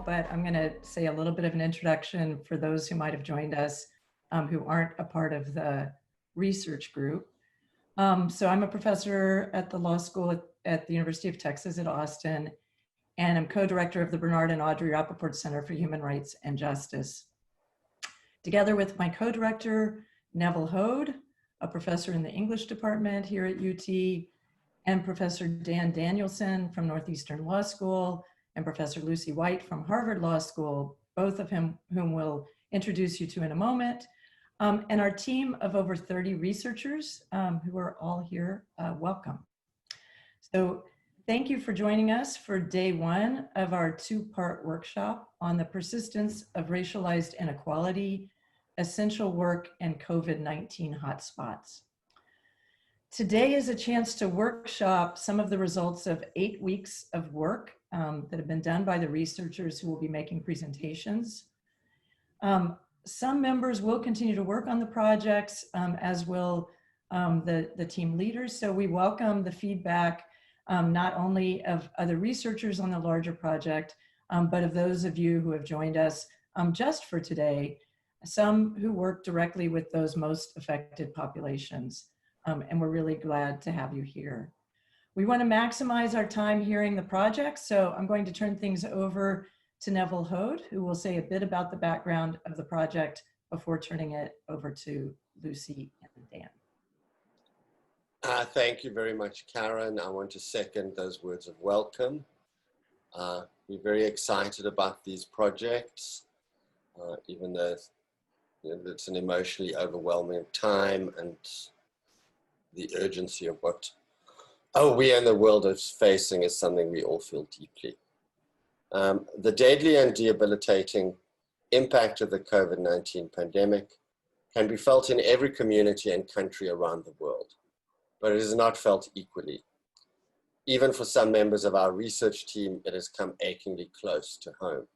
But I'm going to say a little bit of an introduction for those who might have joined us who aren't a part of the research group. So I'm a professor at the law school at the University of Texas at Austin, and I'm co-director of the Bernard and Audrey Rappaport Center for Human Rights and Justice. Together with my co-director, Neville Hode, a professor in the English department here at UT, and Professor Dan Danielson from Northeastern Law School, and Professor Lucy White from Harvard Law School, both of whom we'll introduce you to in a moment, and our team of over 30 researchers who are all here, welcome. So thank you for joining us for day one of our two-part workshop on the persistence of racialized inequality, essential work, and COVID-19 hotspots. Today is a chance to workshop some of the results of 8 weeks of work that have been done by the researchers who will be making presentations. Some members will continue to work on the projects, as will the team leaders. So we welcome the feedback not only of other researchers on the larger project, but of those of you who have joined us just for today, some who work directly with those most affected populations. And we're really glad to have you here. We want to maximize our time hearing the project, so I'm going to turn things over to Neville Hode, who will say a bit about the background of the project before turning it over to Lucy and Dan. Thank you very much, Karen. I want to second those words of welcome. We're very excited about these projects, even though it's an emotionally overwhelming time, and the urgency of what we in the world are facing is something we all feel deeply. The deadly and debilitating impact of the COVID-19 pandemic can be felt in every community and country around the world, but it is not felt equally. Even for some members of our research team, it has come achingly close to home.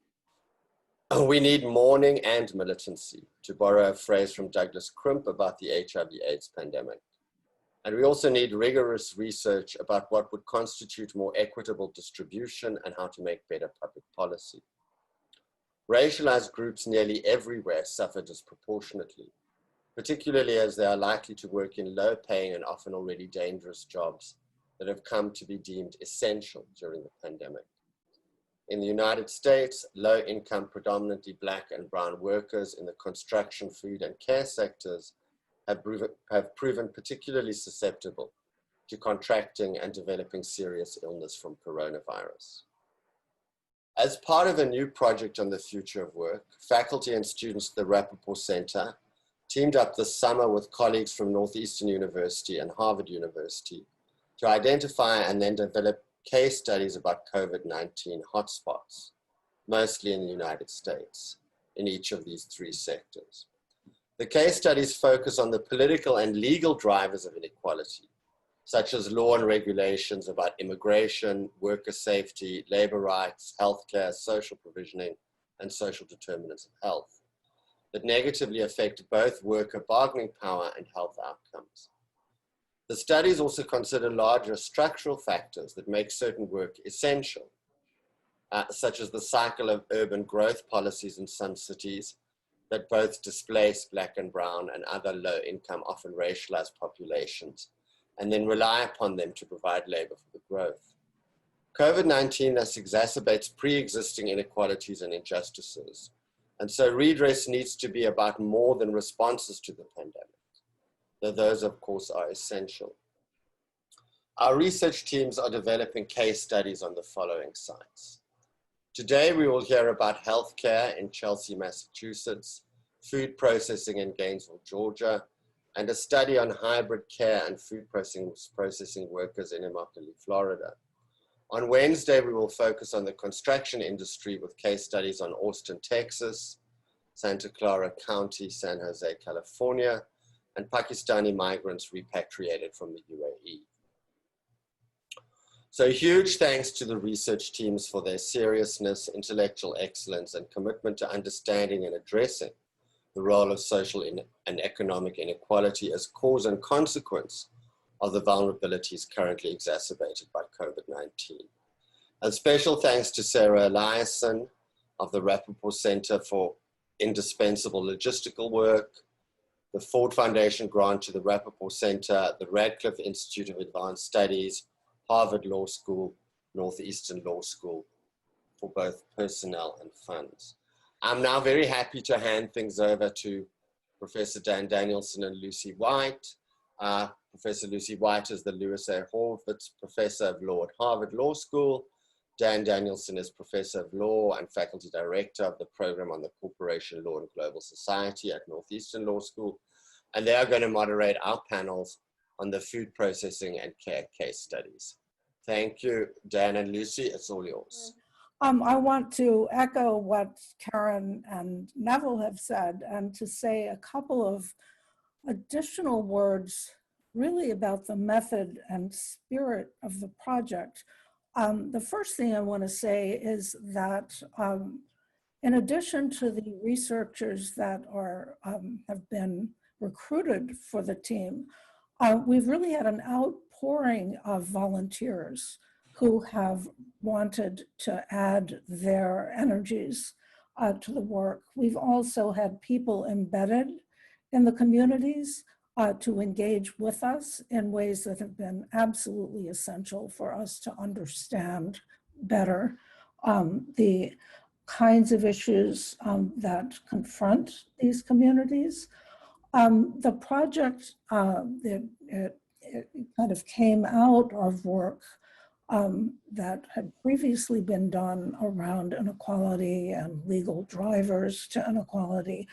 We need mourning and militancy, to borrow a phrase from Douglas Crump about the HIV/AIDS pandemic. And we also need rigorous research about what would constitute more equitable distribution and how to make better public policy. Racialized groups nearly everywhere suffer disproportionately, particularly as they are likely to work in low-paying and often already dangerous jobs that have come to be deemed essential during the pandemic. In the United States, low-income, predominantly Black and brown workers in the construction, food, and care sectors have proven particularly susceptible to contracting and developing serious illness from coronavirus. As part of a new project on the future of work, faculty and students at the Rappaport Center teamed up this summer with colleagues from Northeastern University and Harvard University to identify and then develop case studies about COVID-19 hotspots, mostly in the United States, in each of these three sectors. The case studies focus on the political and legal drivers of inequality, such as law and regulations about immigration, worker safety, labor rights, healthcare, social provisioning, and social determinants of health, that negatively affect both worker bargaining power and health outcomes. The studies also consider larger structural factors that make certain work essential, such as the cycle of urban growth policies in some cities that both displace Black and brown and other low-income, often racialized populations, and then rely upon them to provide labor for the growth. COVID-19 thus exacerbates pre-existing inequalities and injustices. And so redress needs to be about more than responses to the pandemic, though those, of course, are essential. Our research teams are developing case studies on the following sites. Today, we will hear about healthcare in Chelsea, Massachusetts, food processing in Gainesville, Georgia, and a study on hybrid care and food processing workers in Immokalee, Florida. On Wednesday, we will focus on the construction industry with case studies on Austin, Texas, Santa Clara County, San Jose, California, and Pakistani migrants repatriated from the UAE. So huge thanks to the research teams for their seriousness, intellectual excellence, and commitment to understanding and addressing the role of social and economic inequality as cause and consequence of the vulnerabilities currently exacerbated by COVID-19. And special thanks to Sarah Eliasson of the Rappaport Center for indispensable logistical work, the Ford Foundation grant to the Rappaport Center, the Radcliffe Institute of Advanced Studies, Harvard Law School, Northeastern Law School, for both personnel and funds. I'm now very happy to hand things over to Professor Dan Danielson and Lucy White. Professor Lucy White is the Lewis A. Horvitz Professor of Law at Harvard Law School. Dan Danielson is Professor of Law and Faculty Director of the Program on the Corporation Law and Global Society at Northeastern Law School. And they are going to moderate our panels on the food processing and care case studies. Thank you, Dan and Lucy, it's all yours. I want to echo what Karen and Neville have said and to say a couple of additional words really about the method and spirit of the project. The first thing I want to say is that in addition to the researchers that are have been recruited for the team, we've really had an outpouring of volunteers who have wanted to add their energies to the work. We've also had people embedded in the communities to engage with us in ways that have been absolutely essential for us to understand better the kinds of issues that confront these communities. The project, it kind of came out of work that had previously been done around inequality and legal drivers to inequality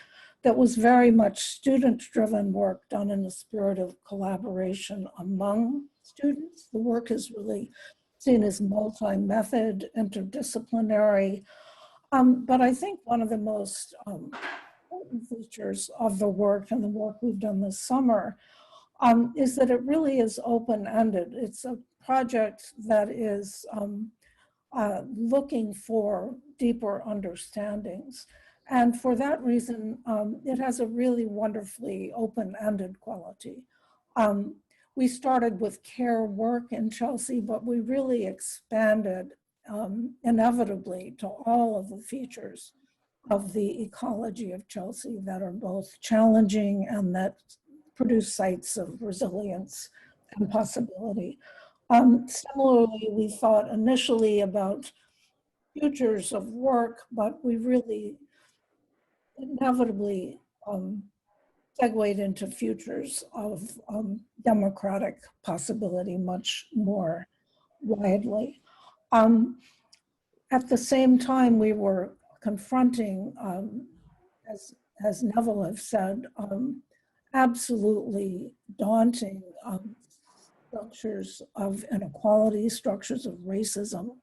that was very much student-driven work done in the spirit of collaboration among students. The work is really seen as multi-method, interdisciplinary, but I think one of the most important features of the work and the work we've done this summer is that it really is open-ended. It's a project that is looking for deeper understandings. And for that reason, it has a really wonderfully open-ended quality. We started with care work in Chelsea, but we really expanded inevitably to all of the features of the ecology of Chelsea that are both challenging and that produce sites of resilience and possibility. Similarly, we thought initially about futures of work, but we really inevitably segued into futures of democratic possibility much more widely. At the same time, we were confronting, as Neville have said, absolutely daunting structures of inequality, structures of racism,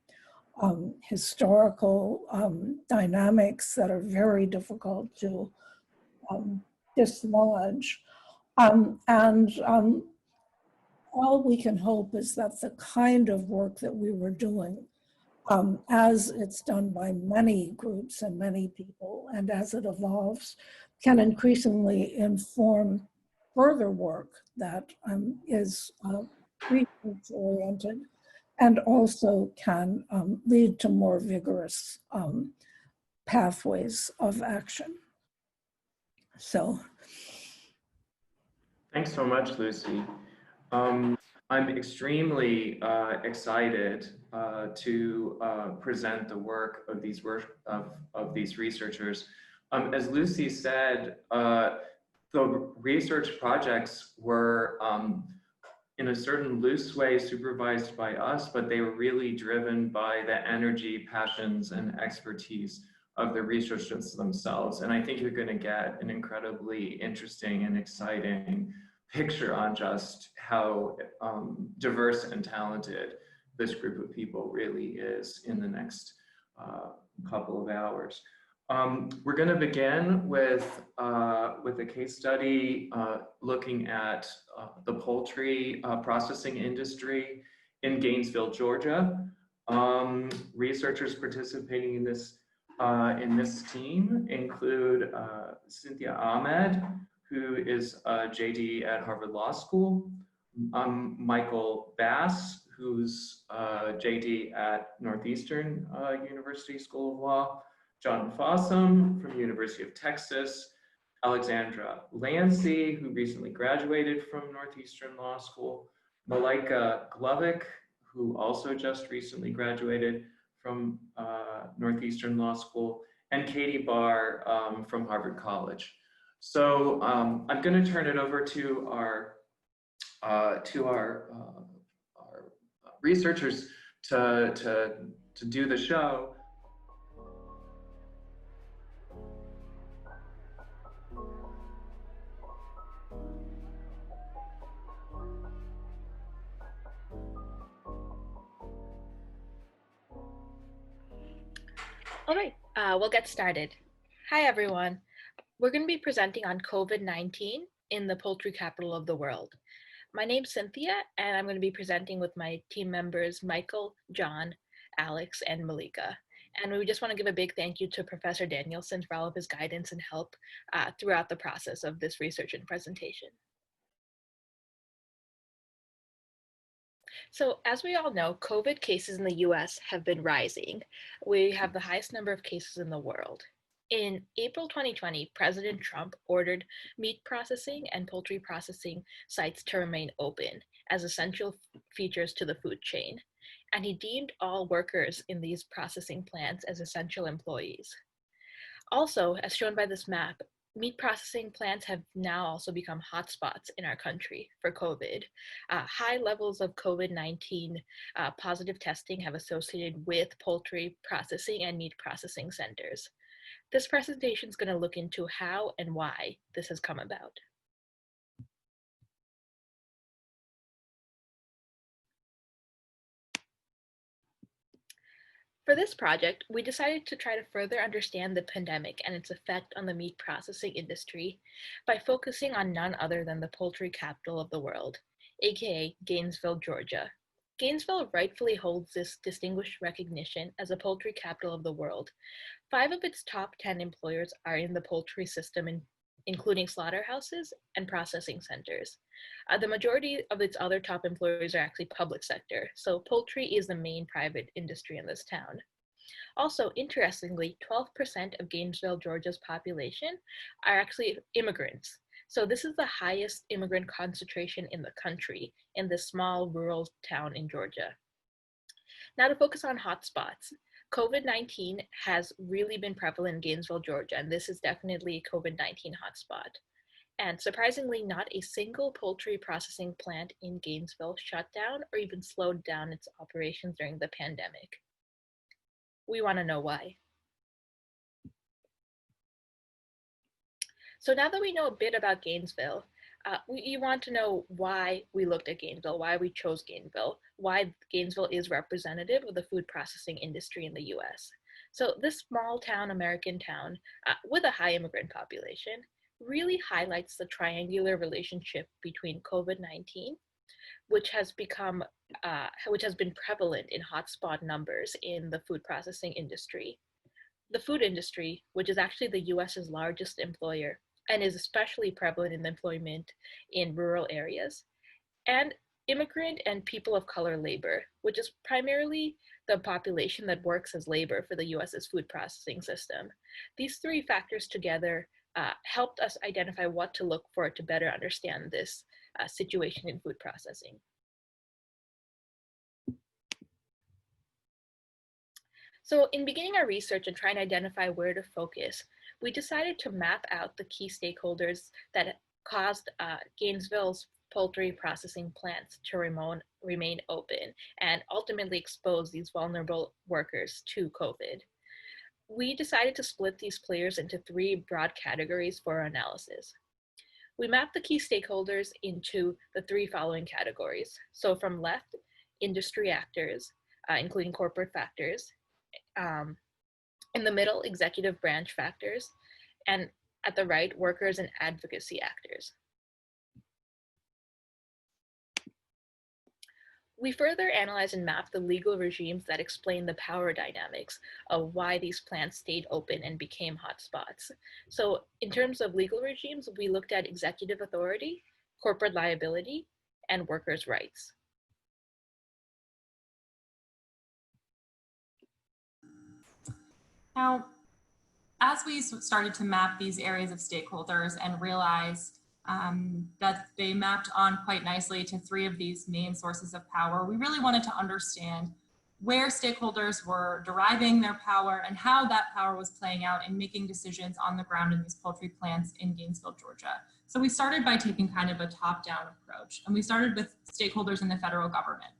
historical dynamics that are very difficult to dislodge. All we can hope is that the kind of work that we were doing, as it's done by many groups and many people, and as it evolves, can increasingly inform further work that is research-oriented and also can lead to more vigorous pathways of action. So. Thanks so much, Lucy. I'm extremely excited to present the work of these researchers. As Lucy said, the research projects were in a certain loose way supervised by us, but they were really driven by the energy, passions, and expertise of the researchers themselves. And I think you're going to get an incredibly interesting and exciting picture on just how diverse and talented this group of people really is in the next couple of hours. We're going to begin with a case study looking at the poultry processing industry in Gainesville, Georgia. Researchers participating in this team include Cynthia Ahmed, who is a JD at Harvard Law School, Michael Bass, who's JD at Northeastern University School of Law, John Fossum from University of Texas, Alexandra Lancey, who recently graduated from Northeastern Law School, Malaika Glovic, who also just recently graduated from Northeastern Law School, and Katie Barr from Harvard College. So I'm going to turn it over to our researchers to do the show. All right, we'll get started. Hi, everyone. We're going to be presenting on COVID-19 in the poultry capital of the world. My name's Cynthia, and I'm going to be presenting with my team members, Michael, John, Alex, and Malika. And we just want to give a big thank you to Professor Danielson for all of his guidance and help throughout the process of this research and presentation. So as we all know, COVID cases in the US have been rising. We have the highest number of cases in the world. In April 2020, President Trump ordered meat processing and poultry processing sites to remain open as essential features to the food chain, and he deemed all workers in these processing plants as essential employees. Also, as shown by this map, meat processing plants have now also become hotspots in our country for COVID. High levels of COVID-19 positive testing have associated with poultry processing and meat processing centers. This presentation is going to look into how and why this has come about. For this project, we decided to try to further understand the pandemic and its effect on the meat processing industry by focusing on none other than the poultry capital of the world, aka Gainesville, Georgia. Gainesville rightfully holds this distinguished recognition as a poultry capital of the world. 5 of its top 10 employers are in the poultry system, including slaughterhouses and processing centers. The majority of its other top employers are actually public sector, so poultry is the main private industry in this town. Also, interestingly, 12% of Gainesville, Georgia's population are actually immigrants. So this is the highest immigrant concentration in the country in this small rural town in Georgia. Now to focus on hotspots. COVID-19 has really been prevalent in Gainesville, Georgia, and this is definitely a COVID-19 hotspot. And surprisingly, not a single poultry processing plant in Gainesville shut down or even slowed down its operations during the pandemic. We want to know why. So now that we know a bit about Gainesville, we want to know why we looked at Gainesville, why we chose Gainesville, why Gainesville is representative of the food processing industry in the US. So this small town, American town, with a high immigrant population, really highlights the triangular relationship between COVID-19, which has been prevalent in hotspot numbers in the food processing industry. The food industry, which is actually the US's largest employer and is especially prevalent in employment in rural areas, and immigrant and people of color labor, which is primarily the population that works as labor for the US's food processing system. These 3 factors together helped us identify what to look for to better understand this situation in food processing. So in beginning our research and trying to identify where to focus, we decided to map out the key stakeholders that caused Gainesville's poultry processing plants to remain open and ultimately expose these vulnerable workers to COVID. We decided to split these players into three broad categories for our analysis. We mapped the key stakeholders into the three following categories. So from left, industry actors, including corporate factors, in the middle, executive branch factors, and at the right, workers and advocacy actors. We further analyzed and mapped the legal regimes that explain the power dynamics of why these plants stayed open and became hotspots. So in terms of legal regimes, we looked at executive authority, corporate liability, and workers' rights. Now, as we started to map these areas of stakeholders and realized that they mapped on quite nicely to three of these main sources of power, we really wanted to understand where stakeholders were deriving their power and how that power was playing out in making decisions on the ground in these poultry plants in Gainesville, Georgia. So we started by taking kind of a top-down approach, and we started with stakeholders in the federal government.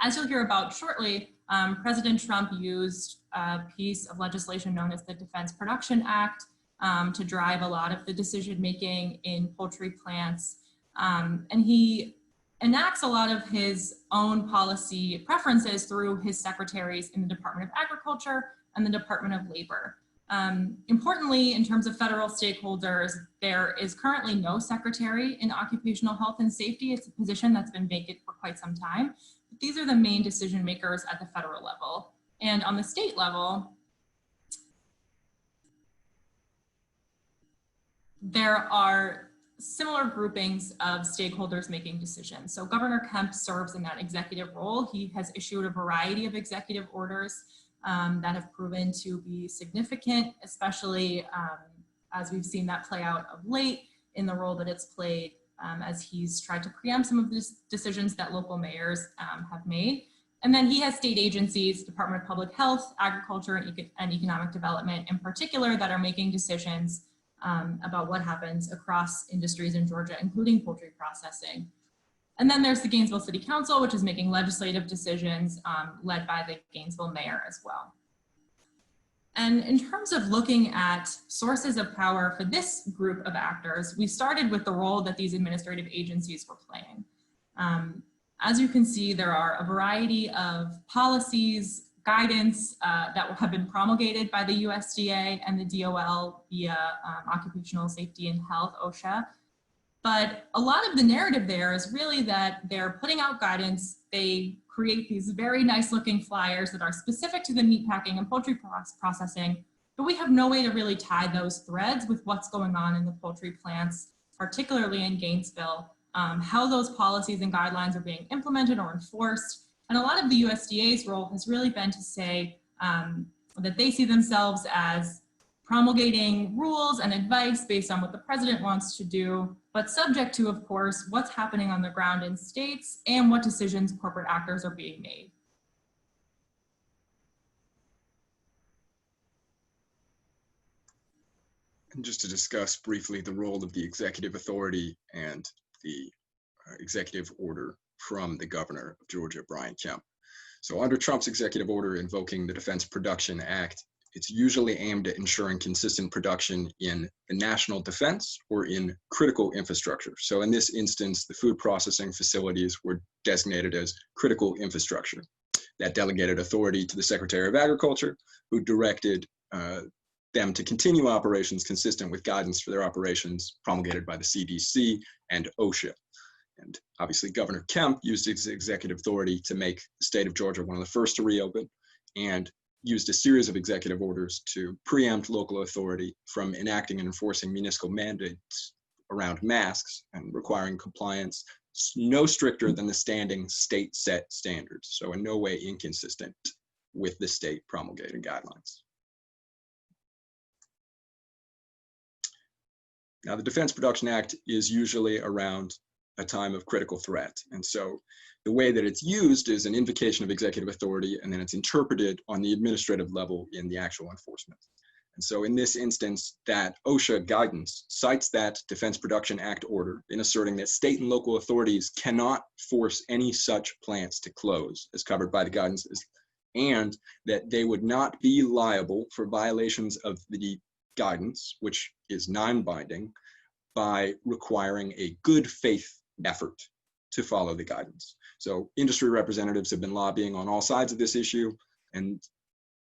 As you'll hear about shortly, President Trump used a piece of legislation known as the Defense Production Act to drive a lot of the decision-making in poultry plants. And he enacts a lot of his own policy preferences through his secretaries in the Department of Agriculture and the Department of Labor. Importantly, in terms of federal stakeholders, there is currently no secretary in occupational health and safety. It's a position that's been vacant for quite some time. But these are the main decision makers at the federal level. And on the state level, there are similar groupings of stakeholders making decisions. So Governor Kemp serves in that executive role. He has issued a variety of executive orders that have proven to be significant, especially as we've seen that play out of late in the role that it's played as he's tried to preempt some of the decisions that local mayors have made. And then he has state agencies, Department of Public Health, Agriculture, and Economic Development in particular, that are making decisions about what happens across industries in Georgia, including poultry processing. And then there's the Gainesville City Council, which is making legislative decisions led by the Gainesville mayor as well. And in terms of looking at sources of power for this group of actors, we started with the role that these administrative agencies were playing. As you can see, there are a variety of policies, guidance that have been promulgated by the USDA and the DOL via Occupational Safety and Health, OSHA. But a lot of the narrative there is really that they're putting out guidance. They create these very nice looking flyers that are specific to the meatpacking and poultry processing, but we have no way to really tie those threads with what's going on in the poultry plants, particularly in Gainesville, how those policies and guidelines are being implemented or enforced. And a lot of the USDA's role has really been to say that they see themselves as promulgating rules and advice based on what the president wants to do, but subject to, of course, what's happening on the ground in states and what decisions corporate actors are being made. And just to discuss briefly the role of the executive authority and the executive order from the governor of Georgia, Brian Kemp. So under Trump's executive order invoking the Defense Production Act, it's usually aimed at ensuring consistent production in the national defense or in critical infrastructure. So in this instance, the food processing facilities were designated as critical infrastructure. That delegated authority to the Secretary of Agriculture, who directed them to continue operations consistent with guidance for their operations promulgated by the CDC and OSHA. And obviously, Governor Kemp used his executive authority to make the state of Georgia one of the first to reopen, and used a series of executive orders to preempt local authority from enacting and enforcing municipal mandates around masks and requiring compliance no stricter than the standing state set standards. So in no way inconsistent with the state promulgated guidelines. Now, the Defense Production Act is usually around a time of critical threat. And so The way that it's used is an invocation of executive authority, and then it's interpreted on the administrative level in the actual enforcement. And so in this instance, that OSHA guidance cites that Defense Production Act order in asserting that state and local authorities cannot force any such plants to close as covered by the guidances, and that they would not be liable for violations of the guidance, which is non-binding, by requiring a good faith effort to follow the guidance. So industry representatives have been lobbying on all sides of this issue, and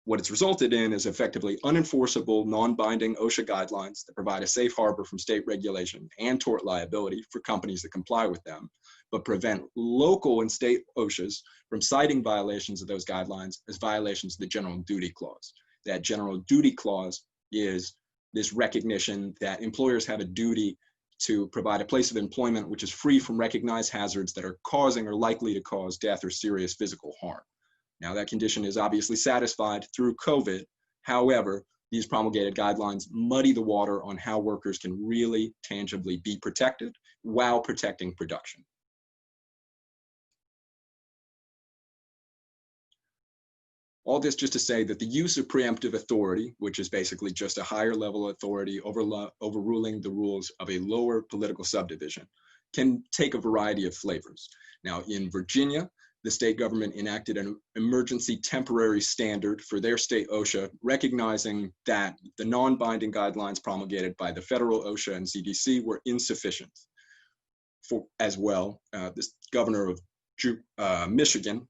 what it's resulted in is effectively unenforceable, non-binding OSHA guidelines that provide a safe harbor from state regulation and tort liability for companies that comply with them, but prevent local and state OSHAs from citing violations of those guidelines as violations of the General Duty Clause. That General Duty Clause is this recognition that employers have a duty to provide a place of employment which is free from recognized hazards that are causing or likely to cause death or serious physical harm. Now, that condition is obviously satisfied through COVID. However, these promulgated guidelines muddy the water on how workers can really tangibly be protected while protecting production. All this just to say that the use of preemptive authority, which is basically just a higher level authority overruling the rules of a lower political subdivision, can take a variety of flavors. Now, in Virginia, the state government enacted an emergency temporary standard for their state OSHA, recognizing that the non-binding guidelines promulgated by the federal OSHA and CDC were insufficient. As well, this governor of Michigan,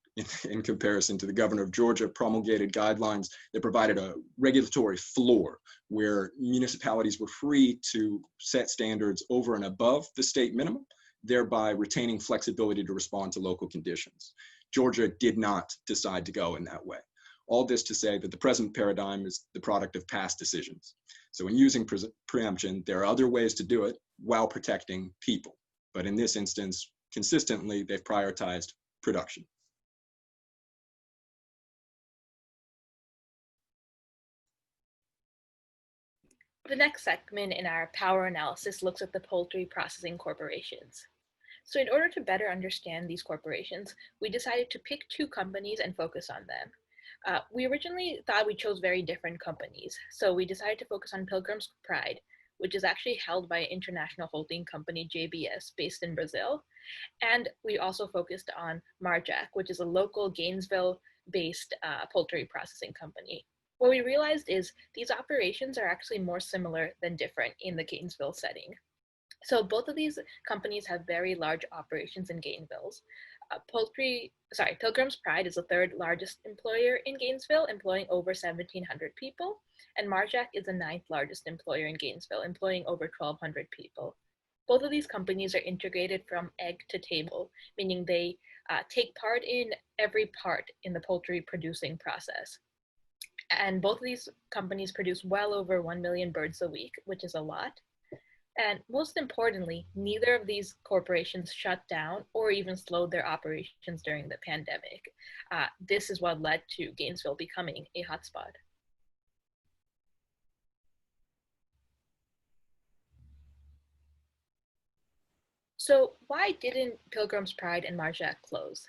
in comparison to the governor of Georgia, promulgated guidelines that provided a regulatory floor where municipalities were free to set standards over and above the state minimum, thereby retaining flexibility to respond to local conditions. Georgia did not decide to go in that way. All this to say that the present paradigm is the product of past decisions. So in using preemption, there are other ways to do it while protecting people. But in this instance, consistently, they've prioritized production. The next segment in our power analysis looks at the poultry processing corporations. So in order to better understand these corporations, we decided to pick two companies and focus on them. We originally thought we chose very different companies. So we decided to focus on Pilgrim's Pride, which is actually held by an international holding company, JBS, based in Brazil. And we also focused on Marjack, which is a local Gainesville-based poultry processing company. What we realized is these operations are actually more similar than different in the Gainesville setting. So both of these companies have very large operations in Gainesville. Pilgrim's Pride is the third largest employer in Gainesville, employing over 1,700 people, and Marjack is the ninth largest employer in Gainesville, employing over 1,200 people. Both of these companies are integrated from egg to table, meaning they take part in every part in the poultry producing process. And both of these companies produce well over 1 million birds a week, which is a lot. And most importantly, neither of these corporations shut down or even slowed their operations during the pandemic. This is what led to Gainesville becoming a hotspot. So why didn't Pilgrim's Pride and Marjack close?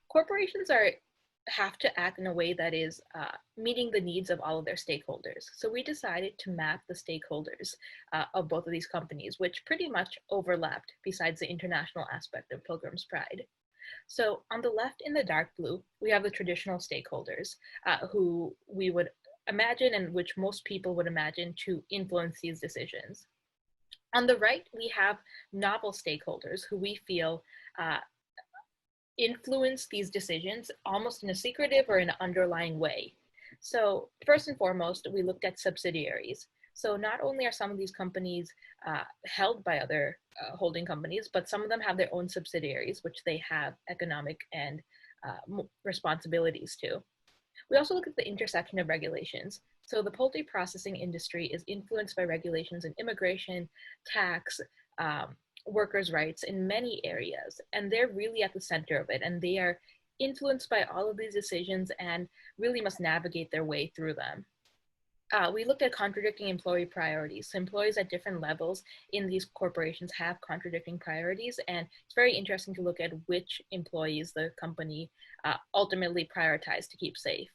Corporations have to act in a way that is meeting the needs of all of their stakeholders. So we decided to map the stakeholders of both of these companies, which pretty much overlapped besides the international aspect of Pilgrim's Pride. So on the left in the dark blue, we have the traditional stakeholders who we would imagine and which most people would imagine to influence these decisions. On the right, we have novel stakeholders who we feel influence these decisions almost in a secretive or an underlying way. So first and foremost, we looked at subsidiaries. So not only are some of these companies held by other holding companies, but some of them have their own subsidiaries, which they have economic and responsibilities to. We also look at the intersection of regulations. So the poultry processing industry is influenced by regulations in immigration, tax, workers' rights in many areas, and they're really at the center of it, and they are influenced by all of these decisions and really must navigate their way through them. We looked at contradicting employee priorities. So employees at different levels in these corporations have contradicting priorities, and it's very interesting to look at which employees the company ultimately prioritized to keep safe.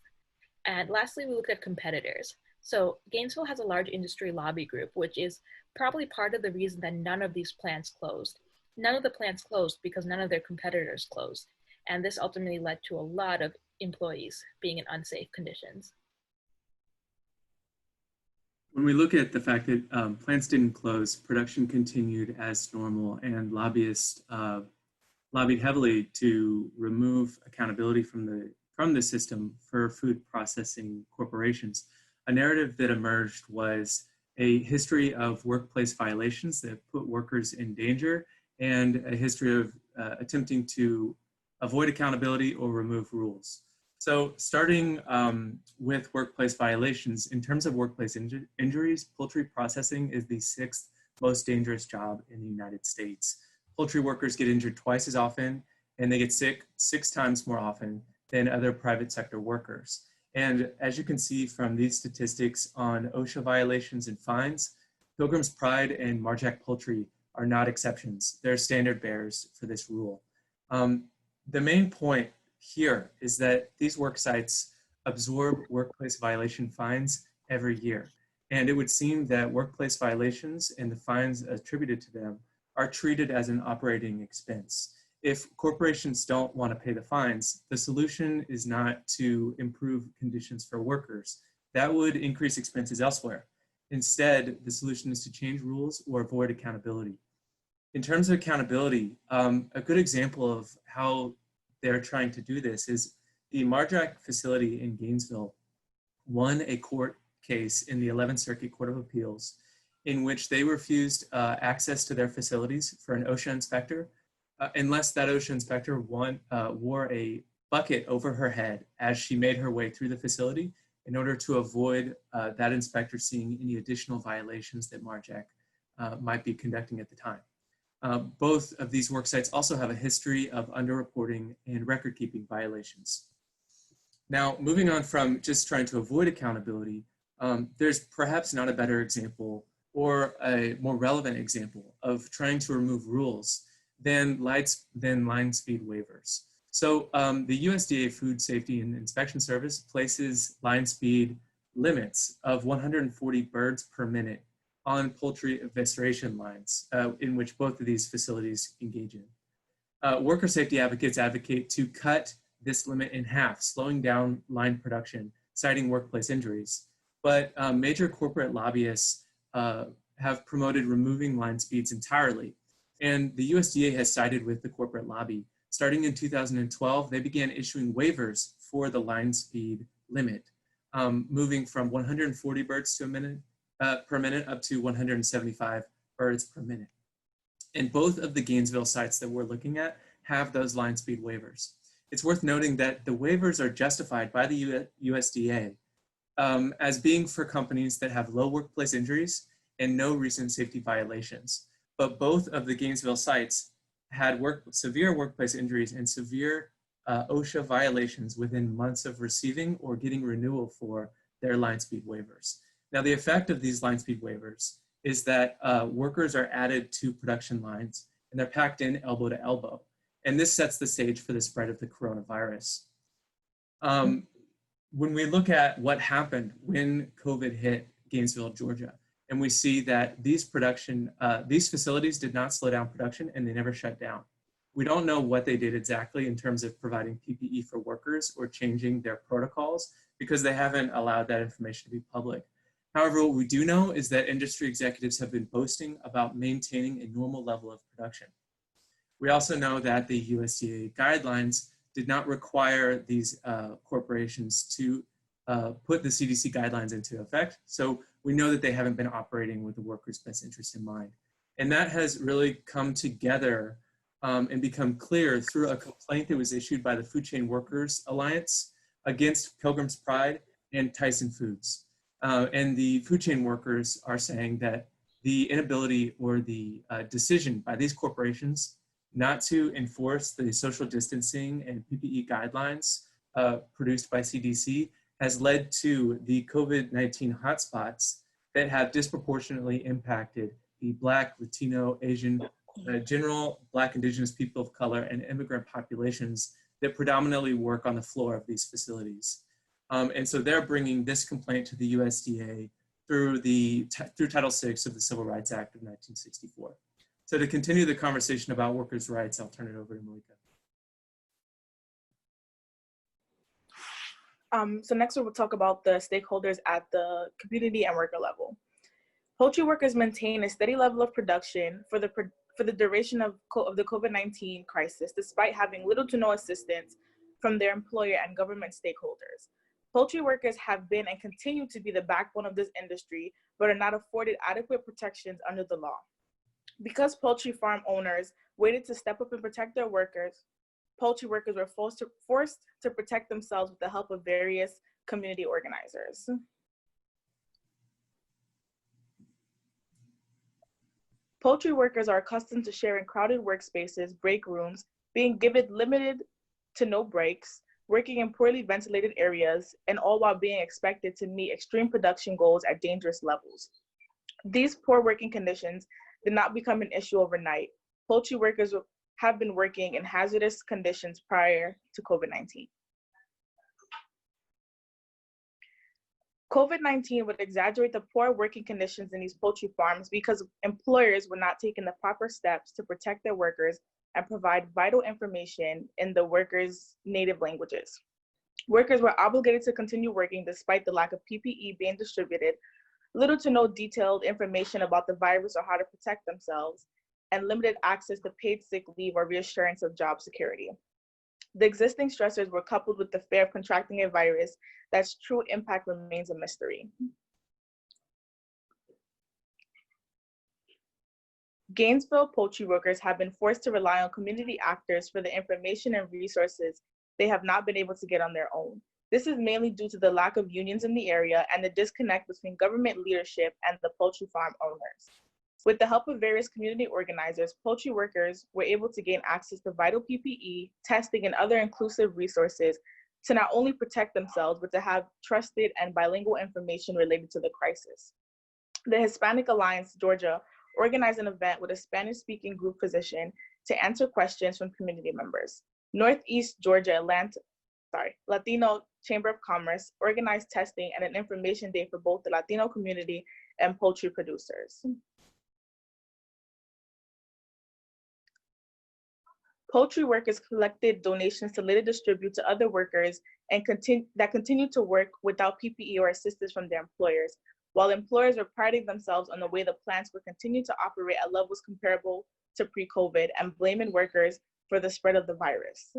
And lastly, we looked at competitors. So Gainesville has a large industry lobby group, which is probably part of the reason that none of these plants closed. None of the plants closed because none of their competitors closed. And this ultimately led to a lot of employees being in unsafe conditions. When we look at the fact that plants didn't close, production continued as normal, and lobbyists lobbied heavily to remove accountability from the system for food processing corporations. A narrative that emerged was a history of workplace violations that put workers in danger, and a history of attempting to avoid accountability or remove rules. So starting with workplace violations, in terms of workplace injuries, poultry processing is the 6th most dangerous job in the United States. Poultry workers get injured twice as often, and they get sick 6 times more often than other private sector workers. And as you can see from these statistics on OSHA violations and fines, Pilgrim's Pride and Marjack Poultry are not exceptions. They're standard bearers for this rule. The main point here is that these work sites absorb workplace violation fines every year. And it would seem that workplace violations and the fines attributed to them are treated as an operating expense. If corporations don't want to pay the fines, the solution is not to improve conditions for workers. That would increase expenses elsewhere. Instead, the solution is to change rules or avoid accountability. In terms of accountability, a good example of how they're trying to do this is the Marjack facility in Gainesville won a court case in the 11th Circuit Court of Appeals in which they refused access to their facilities for an OSHA inspector unless that OSHA inspector wore a bucket over her head as she made her way through the facility in order to avoid that inspector seeing any additional violations that Marjack might be conducting at the time. Both of these work sites also have a history of underreporting and record-keeping violations. Now, moving on from just trying to avoid accountability, there's perhaps not a better example or a more relevant example of trying to remove rules than line speed waivers. So the USDA Food Safety and Inspection Service places line speed limits of 140 birds per minute on poultry evisceration lines in which both of these facilities engage in. Worker safety advocates advocate to cut this limit in half, slowing down line production, citing workplace injuries. But major corporate lobbyists have promoted removing line speeds entirely. And the USDA has sided with the corporate lobby. Starting in 2012, they began issuing waivers for the line speed limit, moving from 140 birds per minute up to 175 birds per minute. And both of the Gainesville sites that we're looking at have those line speed waivers. It's worth noting that the waivers are justified by the USDA as being for companies that have low workplace injuries and no recent safety violations. But both of the Gainesville sites had severe workplace injuries and severe OSHA violations within months of receiving or getting renewal for their line speed waivers. Now, the effect of these line speed waivers is that workers are added to production lines and they're packed in elbow to elbow. And this sets the stage for the spread of the coronavirus. When we look at what happened when COVID hit Gainesville, Georgia, and we see that these facilities did not slow down production and they never shut down. We don't know what they did exactly in terms of providing PPE for workers or changing their protocols because they haven't allowed that information to be public. However, what we do know is that industry executives have been boasting about maintaining a normal level of production. We also know that the USDA guidelines did not require these corporations to put the CDC guidelines into effect. So we know that they haven't been operating with the workers' best interest in mind. And that has really come together and become clear through a complaint that was issued by the Food Chain Workers Alliance against Pilgrim's Pride and Tyson Foods. And the food chain workers are saying that the inability or the decision by these corporations not to enforce the social distancing and PPE guidelines produced by CDC has led to the COVID-19 hotspots that have disproportionately impacted the Black, Latino, Asian, general Black, Indigenous people of color, and immigrant populations that predominantly work on the floor of these facilities. And so they're bringing this complaint to the USDA through Title VI of the Civil Rights Act of 1964. So to continue the conversation about workers' rights, I'll turn it over to Malika. So next we will talk about the stakeholders at the community and worker level. Poultry workers maintain a steady level of production for the duration of the COVID-19 crisis, despite having little to no assistance from their employer and government stakeholders. Poultry workers have been and continue to be the backbone of this industry, but are not afforded adequate protections under the law. Because poultry farm owners waited to step up and protect their workers, poultry workers were forced to protect themselves with the help of various community organizers. Poultry workers are accustomed to sharing crowded workspaces, break rooms, being given limited to no breaks, working in poorly ventilated areas, and all while being expected to meet extreme production goals at dangerous levels. These poor working conditions did not become an issue overnight. Poultry workers have been working in hazardous conditions prior to COVID-19. COVID-19 would exaggerate the poor working conditions in these poultry farms because employers were not taking the proper steps to protect their workers and provide vital information in the workers' native languages. Workers were obligated to continue working despite the lack of PPE being distributed, little to no detailed information about the virus or how to protect themselves, and limited access to paid sick leave or reassurance of job security. The existing stressors were coupled with the fear of contracting a virus that's true impact remains a mystery. Gainesville poultry workers have been forced to rely on community actors for the information and resources they have not been able to get on their own. This is mainly due to the lack of unions in the area and the disconnect between government leadership and the poultry farm owners. With the help of various community organizers, poultry workers were able to gain access to vital PPE, testing, and other inclusive resources to not only protect themselves, but to have trusted and bilingual information related to the crisis. The Hispanic Alliance Georgia organized an event with a Spanish-speaking group physician to answer questions from community members. Northeast Georgia Latino Chamber of Commerce organized testing and an information day for both the Latino community and poultry producers. Poultry workers collected donations to later distribute to other workers and continue to work without PPE or assistance from their employers, while employers were priding themselves on the way the plants would continue to operate at levels comparable to pre-COVID and blaming workers for the spread of the virus.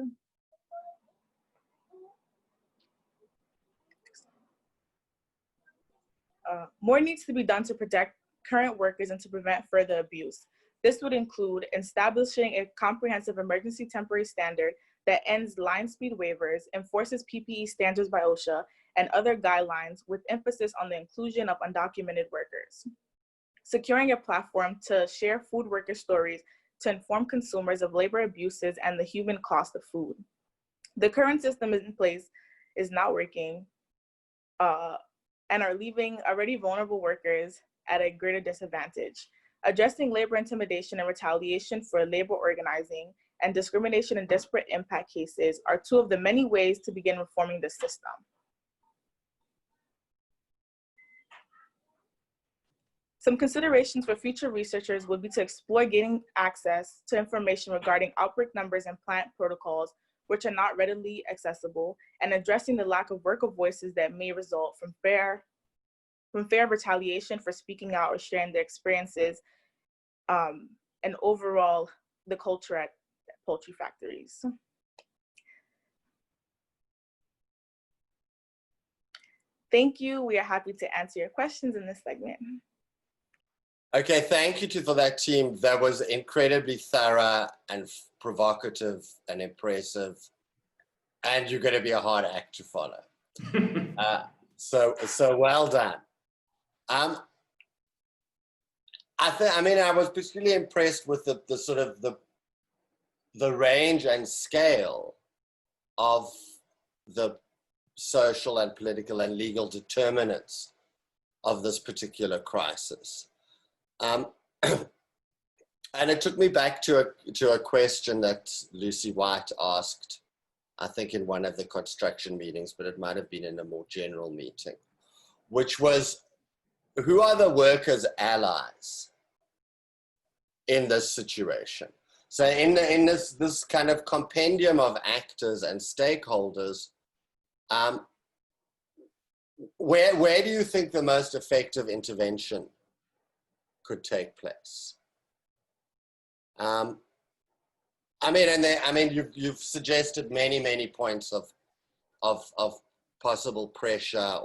More needs to be done to protect current workers and to prevent further abuse. This would include establishing a comprehensive emergency temporary standard that ends line speed waivers, enforces PPE standards by OSHA, and other guidelines with emphasis on the inclusion of undocumented workers. Securing a platform to share food worker stories to inform consumers of labor abuses and the human cost of food. The current system in place is not working and are leaving already vulnerable workers at a greater disadvantage. Addressing labor intimidation and retaliation for labor organizing and discrimination and disparate impact cases are two of the many ways to begin reforming the system. Some considerations for future researchers would be to explore gaining access to information regarding outbreak numbers and plant protocols, which are not readily accessible, and addressing the lack of worker voices that may result from fair retaliation for speaking out or sharing their experiences, and overall the culture at poultry factories. Thank you. We are happy to answer your questions in this segment. Okay, thank you for that, team. That was incredibly thorough and provocative and impressive. And you're going to be a hard act to follow. So well done. I was particularly impressed with the sort of the range and scale of the social and political and legal determinants of this particular crisis. And it took me back to a question that Lucy White asked, I think in one of the construction meetings, but it might have been in a more general meeting, which was, who are the workers' allies in this situation? So in this kind of compendium of actors and stakeholders, where do you think the most effective intervention could take place? You've suggested many points of possible pressure,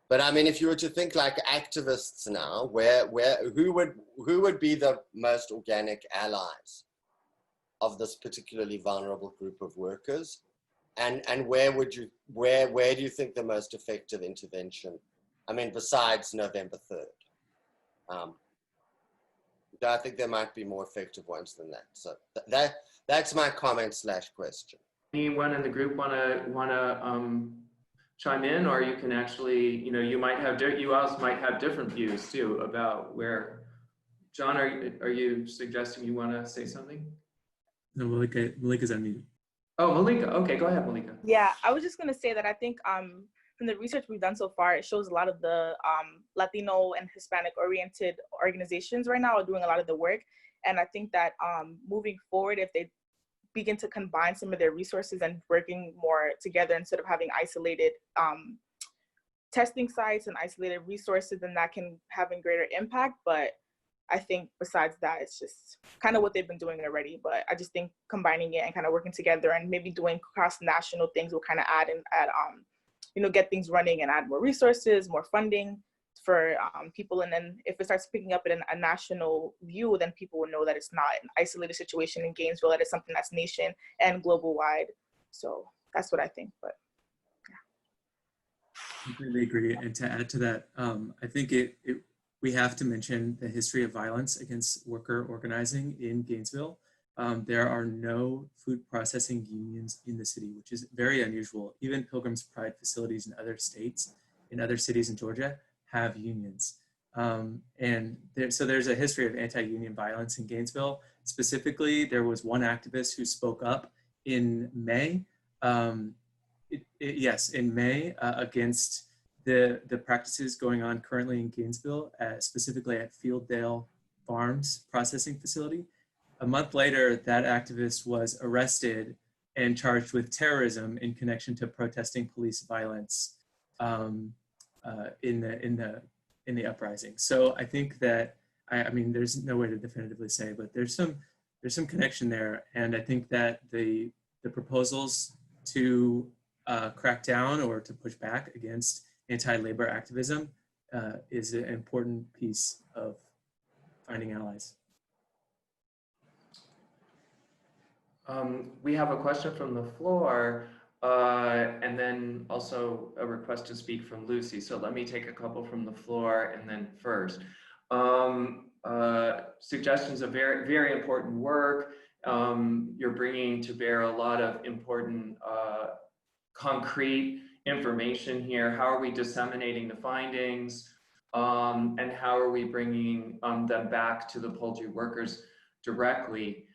but I mean, if you were to think like activists now, who would be the most organic allies of this particularly vulnerable group of workers, and where do you think the most effective intervention? I mean, besides November 3rd. I think there might be more effective ones than that. So that's my comment / question. Anyone in the group wanna chime in, or you can actually, you also might have different views too about where. John, are you suggesting you want to say something? No, Malika's unmuted. Oh, Malika. Okay, go ahead, Malika. Yeah, I was just gonna say that I think from the research we've done so far, it shows a lot of the Latino and Hispanic oriented organizations right now are doing a lot of the work. And I think that moving forward, if they begin to combine some of their resources and working more together instead of having isolated testing sites and isolated resources, then that can have a greater impact. But I think besides that, it's just kind of what they've been doing already. But I just think combining it and kind of working together and maybe doing cross-national things will kind of add get things running and add more resources, more funding for people. And then if it starts picking up in a national view, then people will know that it's not an isolated situation in Gainesville, that it's something that's nation and global wide. So that's what I think, but yeah. Completely agree. And to add to that, I think we have to mention the history of violence against worker organizing in Gainesville. There are no food processing unions in the city, which is very unusual. Even Pilgrim's Pride facilities in other states, in other cities in Georgia, have unions. So there's a history of anti-union violence in Gainesville. Specifically, there was one activist who spoke up in May, against the practices going on currently in Gainesville, specifically at Fielddale Farms processing facility. A month later, that activist was arrested and charged with terrorism in connection to protesting police violence in the uprising. So I think that I mean there's no way to definitively say, but there's some connection there, and I think that the proposals to crack down or to push back against anti-labor activism is an important piece of finding allies. We have a question from the floor, and then also a request to speak from Lucy. So let me take a couple from the floor and then first. Suggestions of very, very important work. You're bringing to bear a lot of important concrete information here. How are we disseminating the findings? And how are we bringing them back to the poultry workers directly?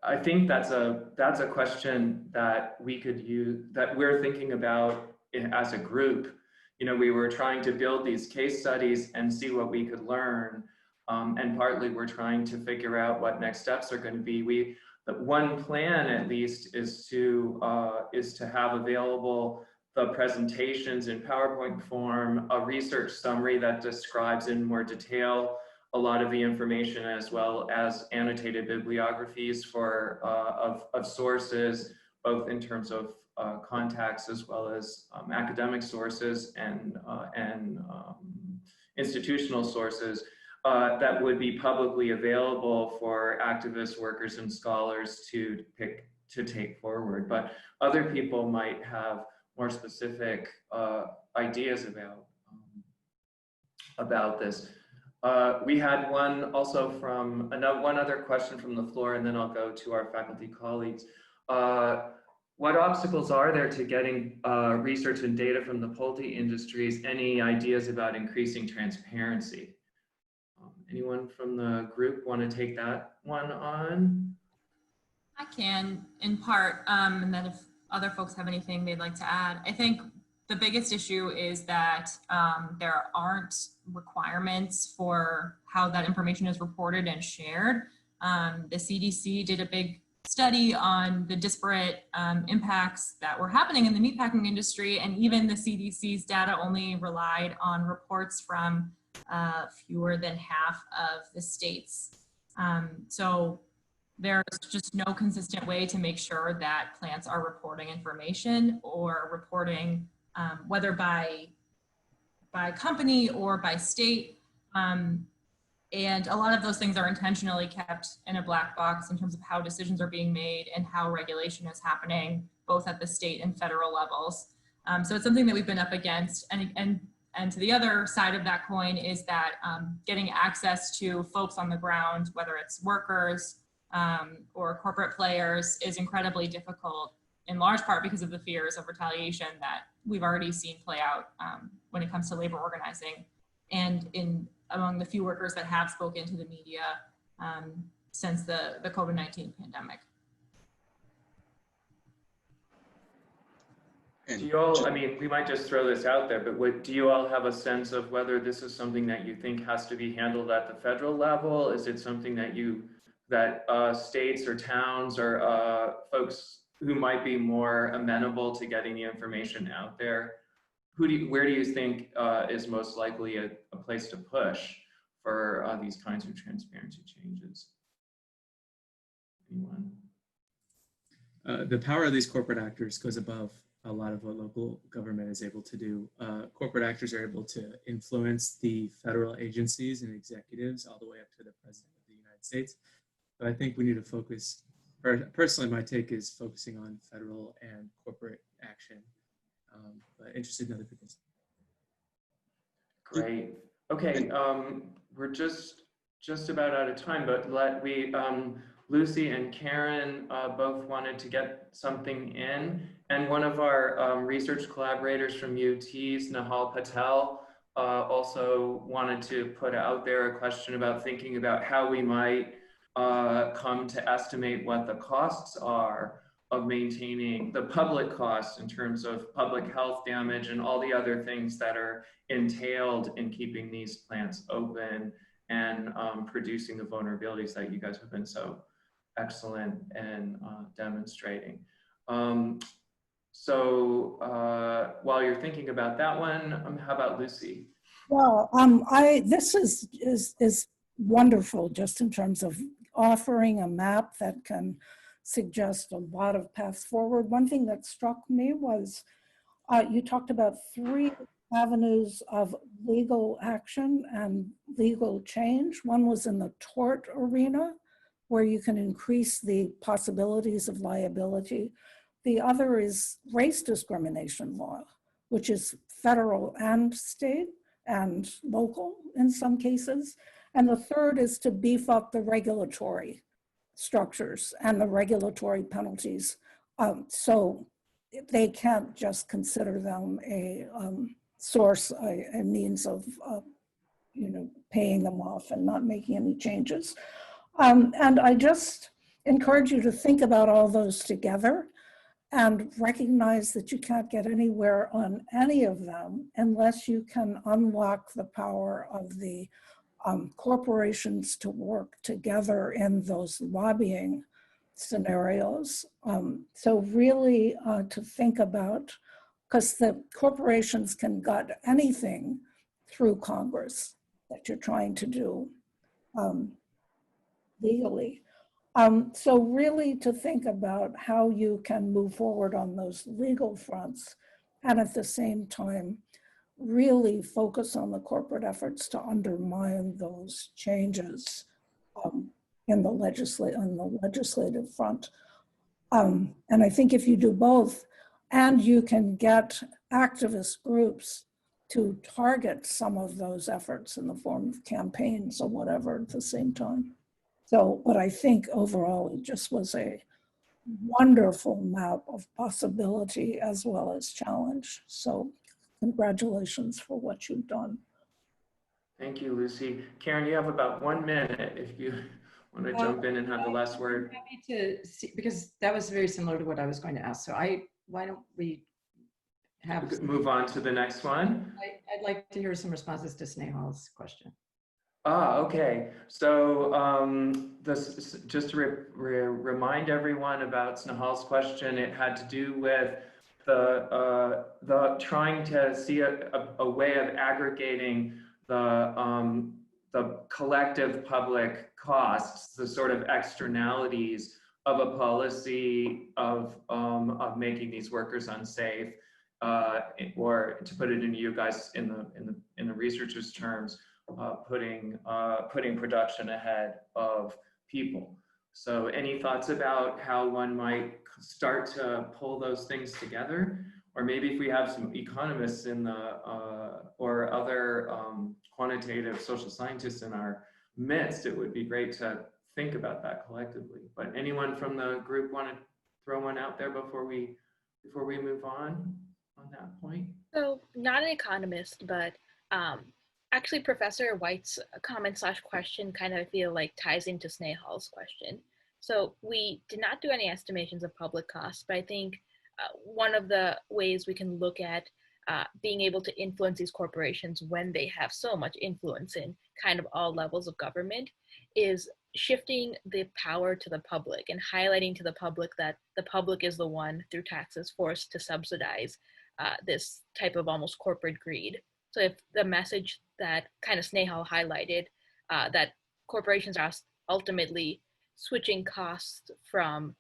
I think that's a question that we could use, that we're thinking about as a group. We were trying to build these case studies and see what we could learn, and partly we're trying to figure out what next steps are going to be. One plan, at least, is to have available the presentations in PowerPoint form, a research summary that describes in more detail a lot of the information, as well as annotated bibliographies of sources, both in terms of contacts as well as academic sources and institutional sources that would be publicly available for activists, workers, and scholars to take forward. But other people might have more specific ideas about this. We had one also from one other question from the floor, and then I'll go to our faculty colleagues. what obstacles are there to getting research and data from the poultry industries? Any ideas about increasing transparency? Anyone from the group want to take that one on? I can, in part, and then if other folks have anything they'd like to add. I think the biggest issue is that there aren't requirements for how that information is reported and shared. The CDC did a big study on the disparate impacts that were happening in the meatpacking industry, and even the CDC's data only relied on reports from fewer than half of the states. So there's just no consistent way to make sure that plants are reporting information or reporting whether by company or by state. And a lot of those things are intentionally kept in a black box in terms of how decisions are being made and how regulation is happening, both at the state and federal levels. So it's something that we've been up against. And to the other side of that coin is that getting access to folks on the ground, whether it's workers or corporate players, is incredibly difficult, in large part because of the fears of retaliation that we've already seen play out when it comes to labor organizing, and among the few workers that have spoken to the media since the COVID-19 pandemic. Do you all, I mean, we might just throw this out there, but do you all have a sense of whether this is something that you think has to be handled at the federal level? Is it something that states or towns or folks who might be more amenable to getting the information out there? Where do you think is most likely a place to push for these kinds of transparency changes? Anyone? The power of these corporate actors goes above a lot of what local government is able to do. Corporate actors are able to influence the federal agencies and executives all the way up to the President of the United States. So I think we need to focus, personally, my take is focusing on federal and corporate action. But interested in other people's. Great. Okay, we're just about out of time, but Lucy and Karen both wanted to get something in, and one of our research collaborators from UT's, Nahal Patel, also wanted to put out there a question about thinking about how we might come to estimate what the costs are of maintaining the public costs in terms of public health damage and all the other things that are entailed in keeping these plants open and producing the vulnerabilities that you guys have been so excellent in demonstrating. So while you're thinking about that one, how about Lucy? Well, this is wonderful just in terms of offering a map that can suggest a lot of paths forward. One thing that struck me was you talked about 3 avenues of legal action and legal change. One was in the tort arena, where you can increase the possibilities of liability. The other is race discrimination law, which is federal and state and local in some cases. And the third is to beef up the regulatory structures and the regulatory penalties. So they can't just consider them a source, a means of paying them off and not making any changes. And I just encourage you to think about all those together and recognize that you can't get anywhere on any of them unless you can unlock the power of the corporations to work together in those lobbying scenarios. So really to think about, because the corporations can gut anything through Congress that you're trying to do legally. So really to think about how you can move forward on those legal fronts and at the same time really focus on the corporate efforts to undermine those changes in the legislative front. And I think if you do both, and you can get activist groups to target some of those efforts in the form of campaigns or whatever at the same time. So, but I think overall it just was a wonderful map of possibility as well as challenge. So congratulations for what you've done. Thank you, Lucy. Karen, you have about 1 minute if you want to jump in and have the last word. I'm happy to see, because that was very similar to what I was going to ask. So why don't we have Move on to the next one. I'd like to hear some responses to Snehal's question. Okay. So just to remind everyone about Snehal's question, it had to do with the trying to see a way of aggregating the collective public costs, the sort of externalities of a policy of making these workers unsafe, or to put it in you guys in the researchers' terms, putting production ahead of people. So any thoughts about how one might start to pull those things together? Or maybe if we have some economists in the, or other quantitative social scientists in our midst, it would be great to think about that collectively. But anyone from the group want to throw one out there before we move on that point? So not an economist, but actually Professor White's comment / question kind of, I feel like, ties into Snehal's question. So we did not do any estimations of public costs, but I think one of the ways we can look at being able to influence these corporations when they have so much influence in kind of all levels of government is shifting the power to the public and highlighting to the public that the public is the one through taxes forced to subsidize this type of almost corporate greed. So if the message that kind of Snehal highlighted, that corporations are ultimately switching costs from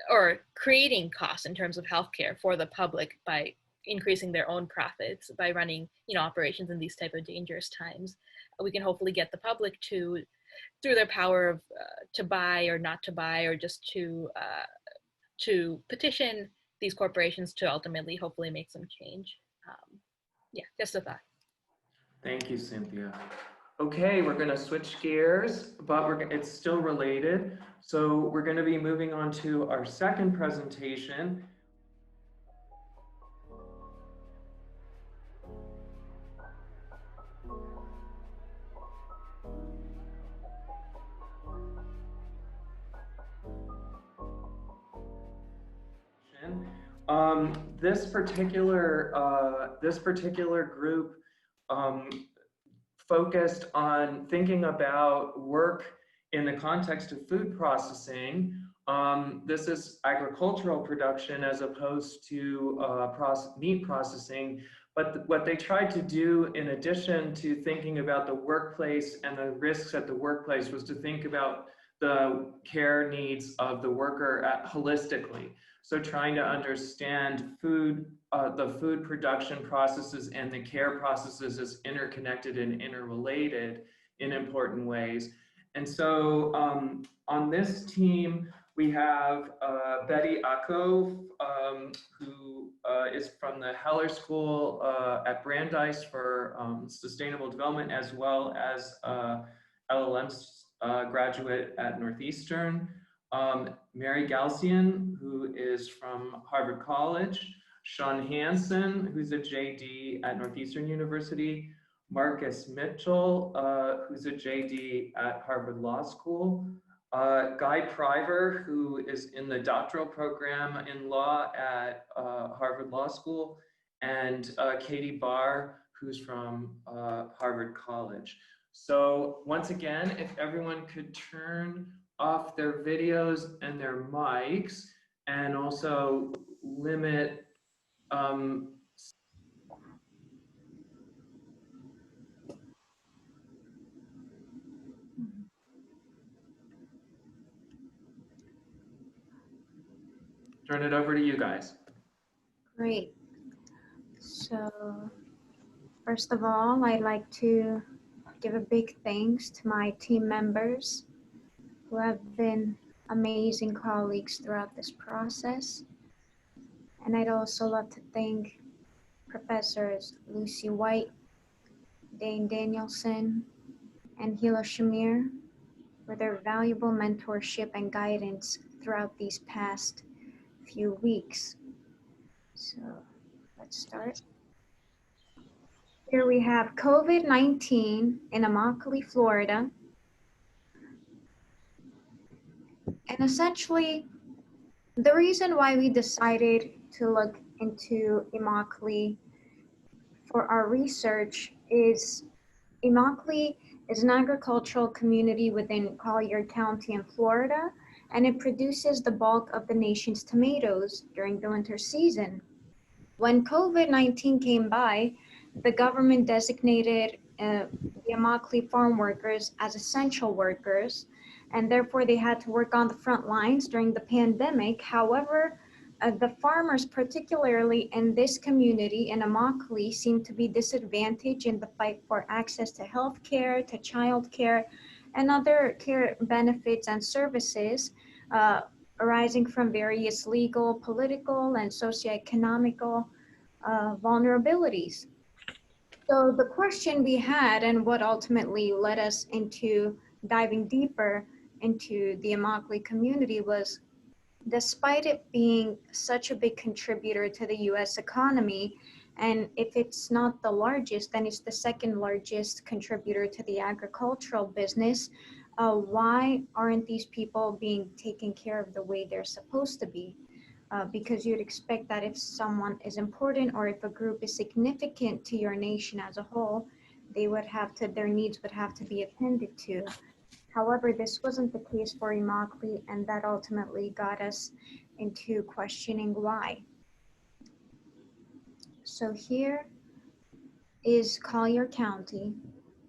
or creating costs in terms of healthcare for the public by increasing their own profits by running, operations in these type of dangerous times, we can hopefully get the public to, through their power of to buy or not to buy, or just to petition these corporations to ultimately hopefully make some change. Yeah, just a thought. Thank you, Cynthia. Okay, we're going to switch gears, but it's still related. So we're going to be moving on to our second presentation. This particular group focused on thinking about work in the context of food processing. This is agricultural production as opposed to meat processing. But what they tried to do, in addition to thinking about the workplace and the risks at the workplace, was to think about the care needs of the worker holistically. So trying to understand the food production processes and the care processes as interconnected and interrelated in important ways. And so on this team, we have Betty Akko, who is from the Heller School at Brandeis for Sustainable Development, as well as LLM graduate at Northeastern. Mary Galcian, who is from Harvard College. Sean Hansen, who's a JD at Northeastern University. Marcus Mitchell, who's a JD at Harvard Law School. Guy Priver, who is in the doctoral program in law at Harvard Law School. And Katie Barr, who's from Harvard College. So once again, if everyone could turn off their videos and their mics, and also limit turn it over to you guys. Great. So first of all, I'd like to give a big thanks to my team members who have been amazing colleagues throughout this process. And I'd also love to thank Professors Lucy White, Dane Danielson, and Hila Shamir for their valuable mentorship and guidance throughout these past few weeks. So let's start. Here we have COVID-19 in Immokalee, Florida. And essentially, the reason why we decided to look into Immokalee for our research is Immokalee is an agricultural community within Collier County in Florida, and it produces the bulk of the nation's tomatoes during the winter season. When COVID-19 came by, the government designated the Immokalee farm workers as essential workers, and therefore they had to work on the front lines during the pandemic. However, the farmers, particularly in this community in Immokalee, seem to be disadvantaged in the fight for access to health care, to child care, and other care benefits and services arising from various legal, political, and socioeconomical vulnerabilities. So the question we had, and what ultimately led us into diving deeper into the Immokalee community, was despite it being such a big contributor to the US economy, and if it's not the largest, then it's the second largest contributor to the agricultural business, why aren't these people being taken care of the way they're supposed to be? Because you'd expect that if someone is important or if a group is significant to your nation as a whole, their needs would have to be attended to. However, this wasn't the case for Immokalee, and that ultimately got us into questioning why. So here is Collier County,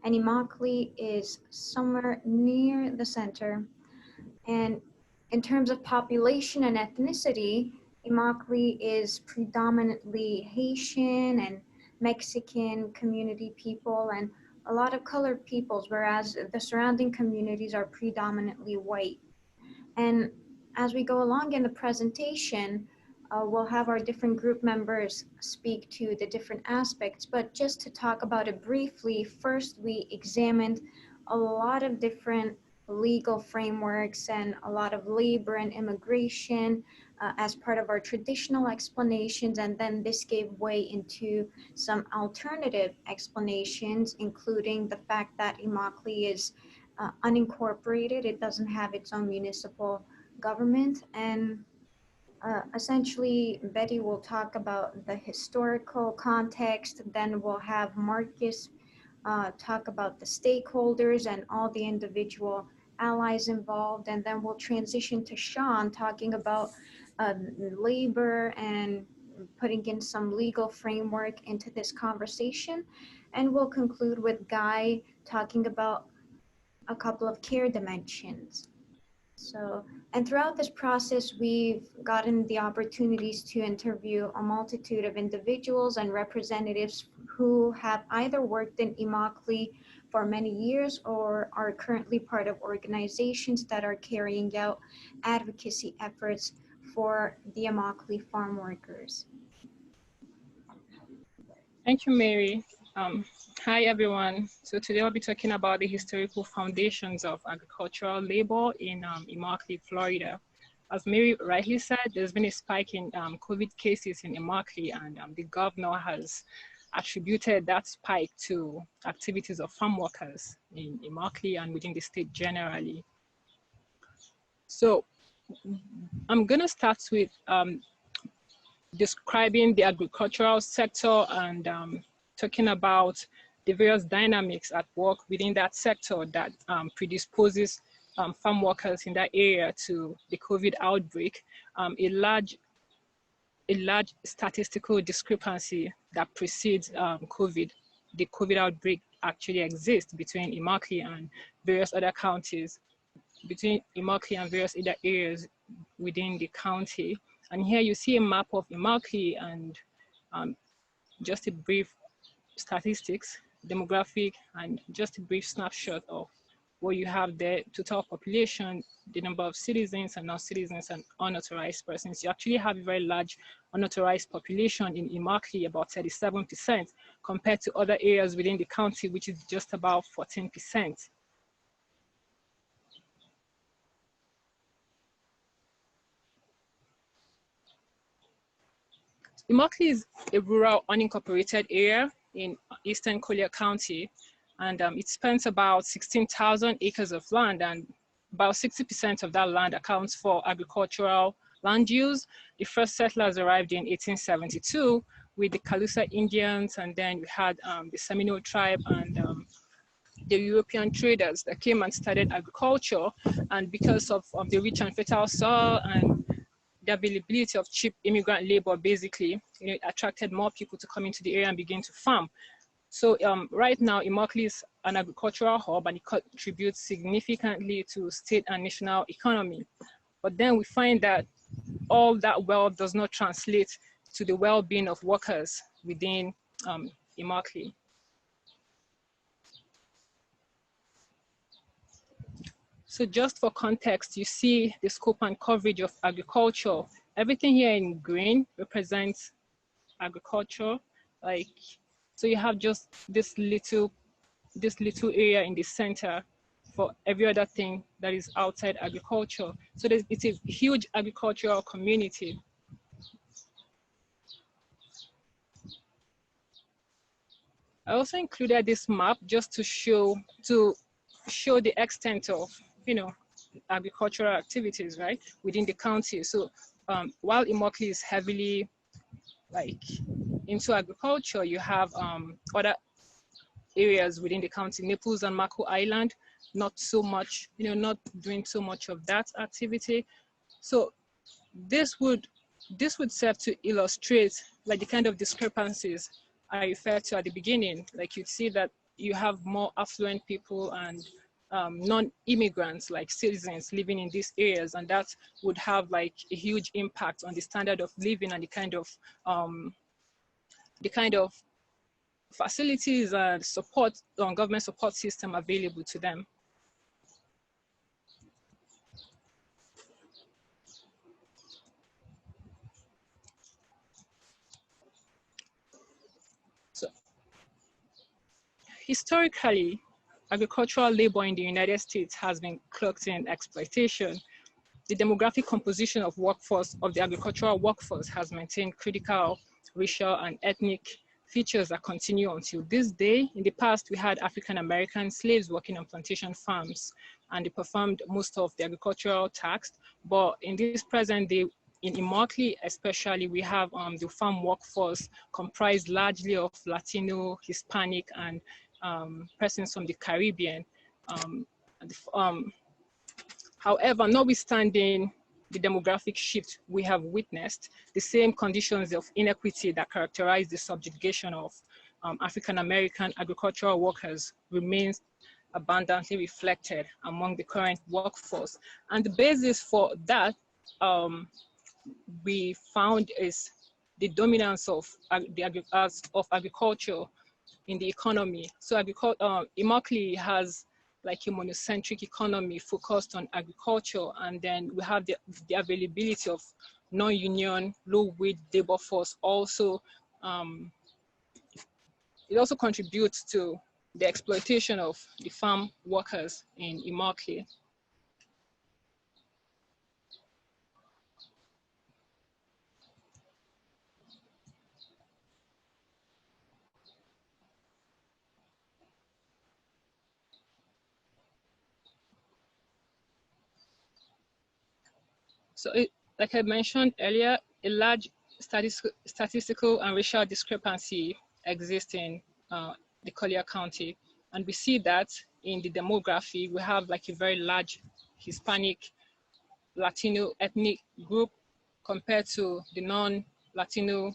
and Immokalee is somewhere near the center. And in terms of population and ethnicity, Immokalee is predominantly Haitian and Mexican community people and a lot of colored peoples, whereas the surrounding communities are predominantly white. And as we go along in the presentation, we'll have our different group members speak to the different aspects, but just to talk about it briefly, first we examined a lot of different legal frameworks and a lot of labor and immigration as part of our traditional explanations, and then this gave way into some alternative explanations, including the fact that Immokalee is unincorporated. It doesn't have its own municipal government, and essentially Betty will talk about the historical context, then we'll have Marcus talk about the stakeholders and all the individual allies involved, and then we'll transition to Sean talking about labor and putting in some legal framework into this conversation, and we'll conclude with Guy talking about a couple of care dimensions. So, and throughout this process, we've gotten the opportunities to interview a multitude of individuals and representatives who have either worked in Immokalee for many years or are currently part of organizations that are carrying out advocacy efforts for the Immokalee farm workers. Thank you, Mary. Hi, everyone. So today I'll be talking about the historical foundations of agricultural labor in Immokalee, Florida. As Mary rightly said, there's been a spike in COVID cases in Immokalee, and the governor has attributed that spike to activities of farm workers in Immokalee and within the state generally. So I'm gonna start with describing the agricultural sector and talking about the various dynamics at work within that sector that predisposes farm workers in that area to the COVID outbreak. A large statistical discrepancy that precedes COVID. The COVID outbreak actually exists between Immokalee and various other counties, between Immokalee and various other areas within the county. And here you see a map of Immokalee and just a brief statistics, demographic, and just a brief snapshot of what you have there: total population, the number of citizens and non-citizens and unauthorized persons. You actually have a very large unauthorized population in Immokalee, about 37%, compared to other areas within the county, which is just about 14%. Immokalee is a rural unincorporated area in eastern Collier County, and it spans about 16,000 acres of land, and about 60% of that land accounts for agricultural land use. The first settlers arrived in 1872 with the Calusa Indians, and then we had the Seminole tribe and the European traders that came and started agriculture. And because of the rich and fertile soil and the availability of cheap immigrant labor, basically, it attracted more people to come into the area and begin to farm. So right now, Immokalee is an agricultural hub, and it contributes significantly to state and national economy. But then we find that all that wealth does not translate to the well-being of workers within Immokalee. So just for context, you see the scope and coverage of agriculture. Everything here in green represents agriculture. Like, so you have just this little area in the center for every other thing that is outside agriculture. So it's a huge agricultural community. I also included this map just to show the extent of, agricultural activities, right, within the county. So while Immokalee is heavily into agriculture, you have other areas within the county, Naples and Mako Island, not so much, not doing so much of that activity. So this would serve to illustrate the kind of discrepancies I referred to at the beginning. You'd see that you have more affluent people and non-immigrants, like citizens, living in these areas, and that would have a huge impact on the standard of living and the kind of facilities and support on government support system available to them. So, historically, agricultural labor in the United States has been cloaked in exploitation. The demographic composition of the agricultural workforce has maintained critical racial and ethnic features that continue until this day. In the past, we had African-American slaves working on plantation farms, and they performed most of the agricultural tasks. But in this present day, in Immokalee especially, we have the farm workforce comprised largely of Latino, Hispanic, and persons from the Caribbean. However, notwithstanding the demographic shift we have witnessed, the same conditions of inequity that characterize the subjugation of African-American agricultural workers remains abundantly reflected among the current workforce. And the basis for that we found is the dominance of agriculture in the economy. So Immokalee has a monocentric economy focused on agriculture, and then we have the availability of non-union, low-wage labor force also. It also contributes to the exploitation of the farm workers in Immokalee. So like I mentioned earlier, a large statistical and racial discrepancy exists in the Collier County. And we see that in the demography, we have a very large Hispanic, Latino ethnic group compared to the non-Latino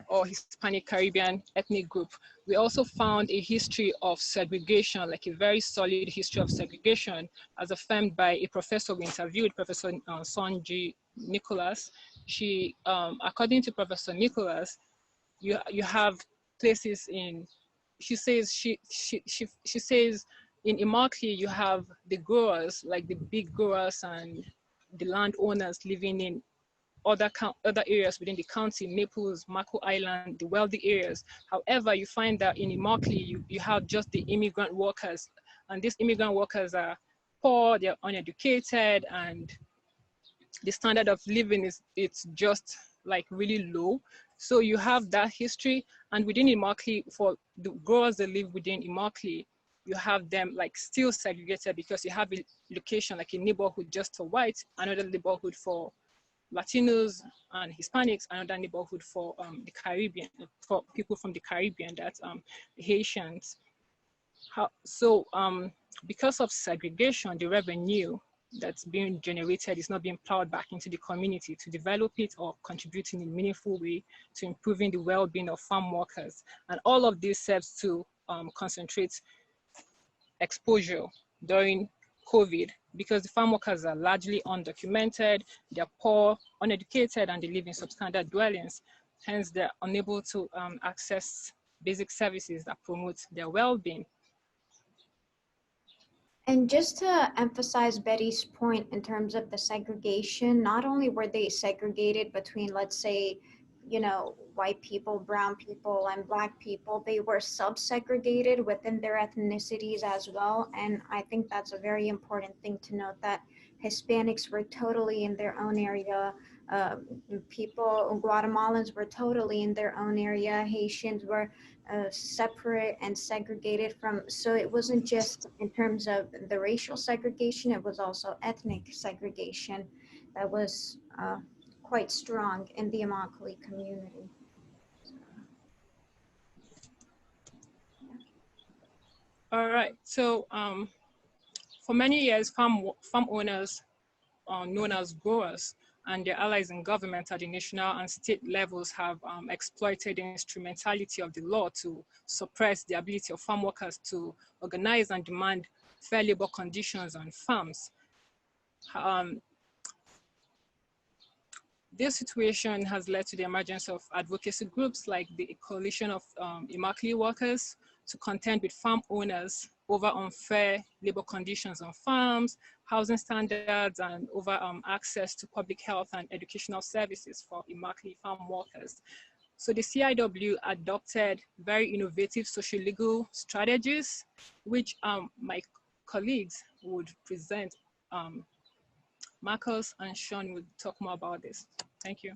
or Hispanic Caribbean ethnic group. We also found a history of segregation, a very solid history of segregation, as affirmed by a professor we interviewed, Professor Sonji Nicholas. She, according to Professor Nicholas, you have places in, she says in Immokalee you have the growers, the big growers and the landowners living in other areas within the county, Naples, Mako Island, the wealthy areas. However, you find that in Immokalee, you have just the immigrant workers, and these immigrant workers are poor, they're uneducated, and the standard of living it's just like really low. So you have that history, and within Immokalee, for the growers that live within Immokalee, you have them like still segregated because you have a location like a neighborhood just for whites, another neighborhood for Latinos and Hispanics, another neighborhood for the Caribbean, for people from the Caribbean, that's Haitians. Because of segregation, the revenue that's being generated is not being plowed back into the community to develop it or contribute in a meaningful way to improving the well-being of farm workers. And all of this serves to concentrate exposure during COVID, because the farm workers are largely undocumented, they're poor, uneducated, and they live in substandard dwellings. Hence, they're unable to access basic services that promote their well-being. And just to emphasize Betty's point in terms of the segregation, not only were they segregated between, let's say, you know, white people, brown people, and Black people, they were sub-segregated within their ethnicities as well. And I think that's a very important thing to note, that Hispanics were totally in their own area. Guatemalans were totally in their own area. Haitians were separate and segregated from, so it wasn't just in terms of the racial segregation, it was also ethnic segregation that was quite strong in the Immokalee community. All right, so for many years, farm owners, known as growers, and their allies in government at the national and state levels have exploited the instrumentality of the law to suppress the ability of farm workers to organize and demand fair labor conditions on farms. This situation has led to the emergence of advocacy groups like the Coalition of Immokalee Workers to contend with farm owners over unfair labor conditions on farms, housing standards, and over access to public health and educational services for Immokalee farm workers. So the CIW adopted very innovative social legal strategies, which my colleagues would present. Marcus and Sean will talk more about this. Thank you.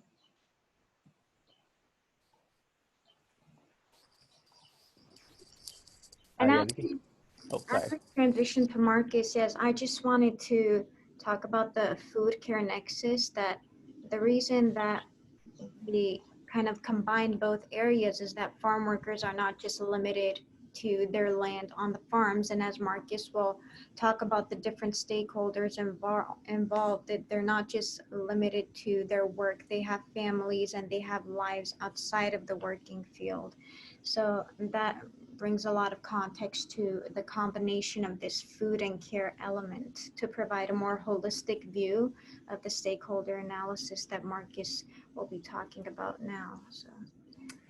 And after transition to Marcus, yes, I just wanted to talk about the food care nexus, that the reason that we kind of combine both areas is that farm workers are not just limited to their land on the farms. And as Marcus will talk about the different stakeholders involved, that they're not just limited to their work, they have families and they have lives outside of the working field. So that brings a lot of context to the combination of this food and care element to provide a more holistic view of the stakeholder analysis that Marcus will be talking about now. So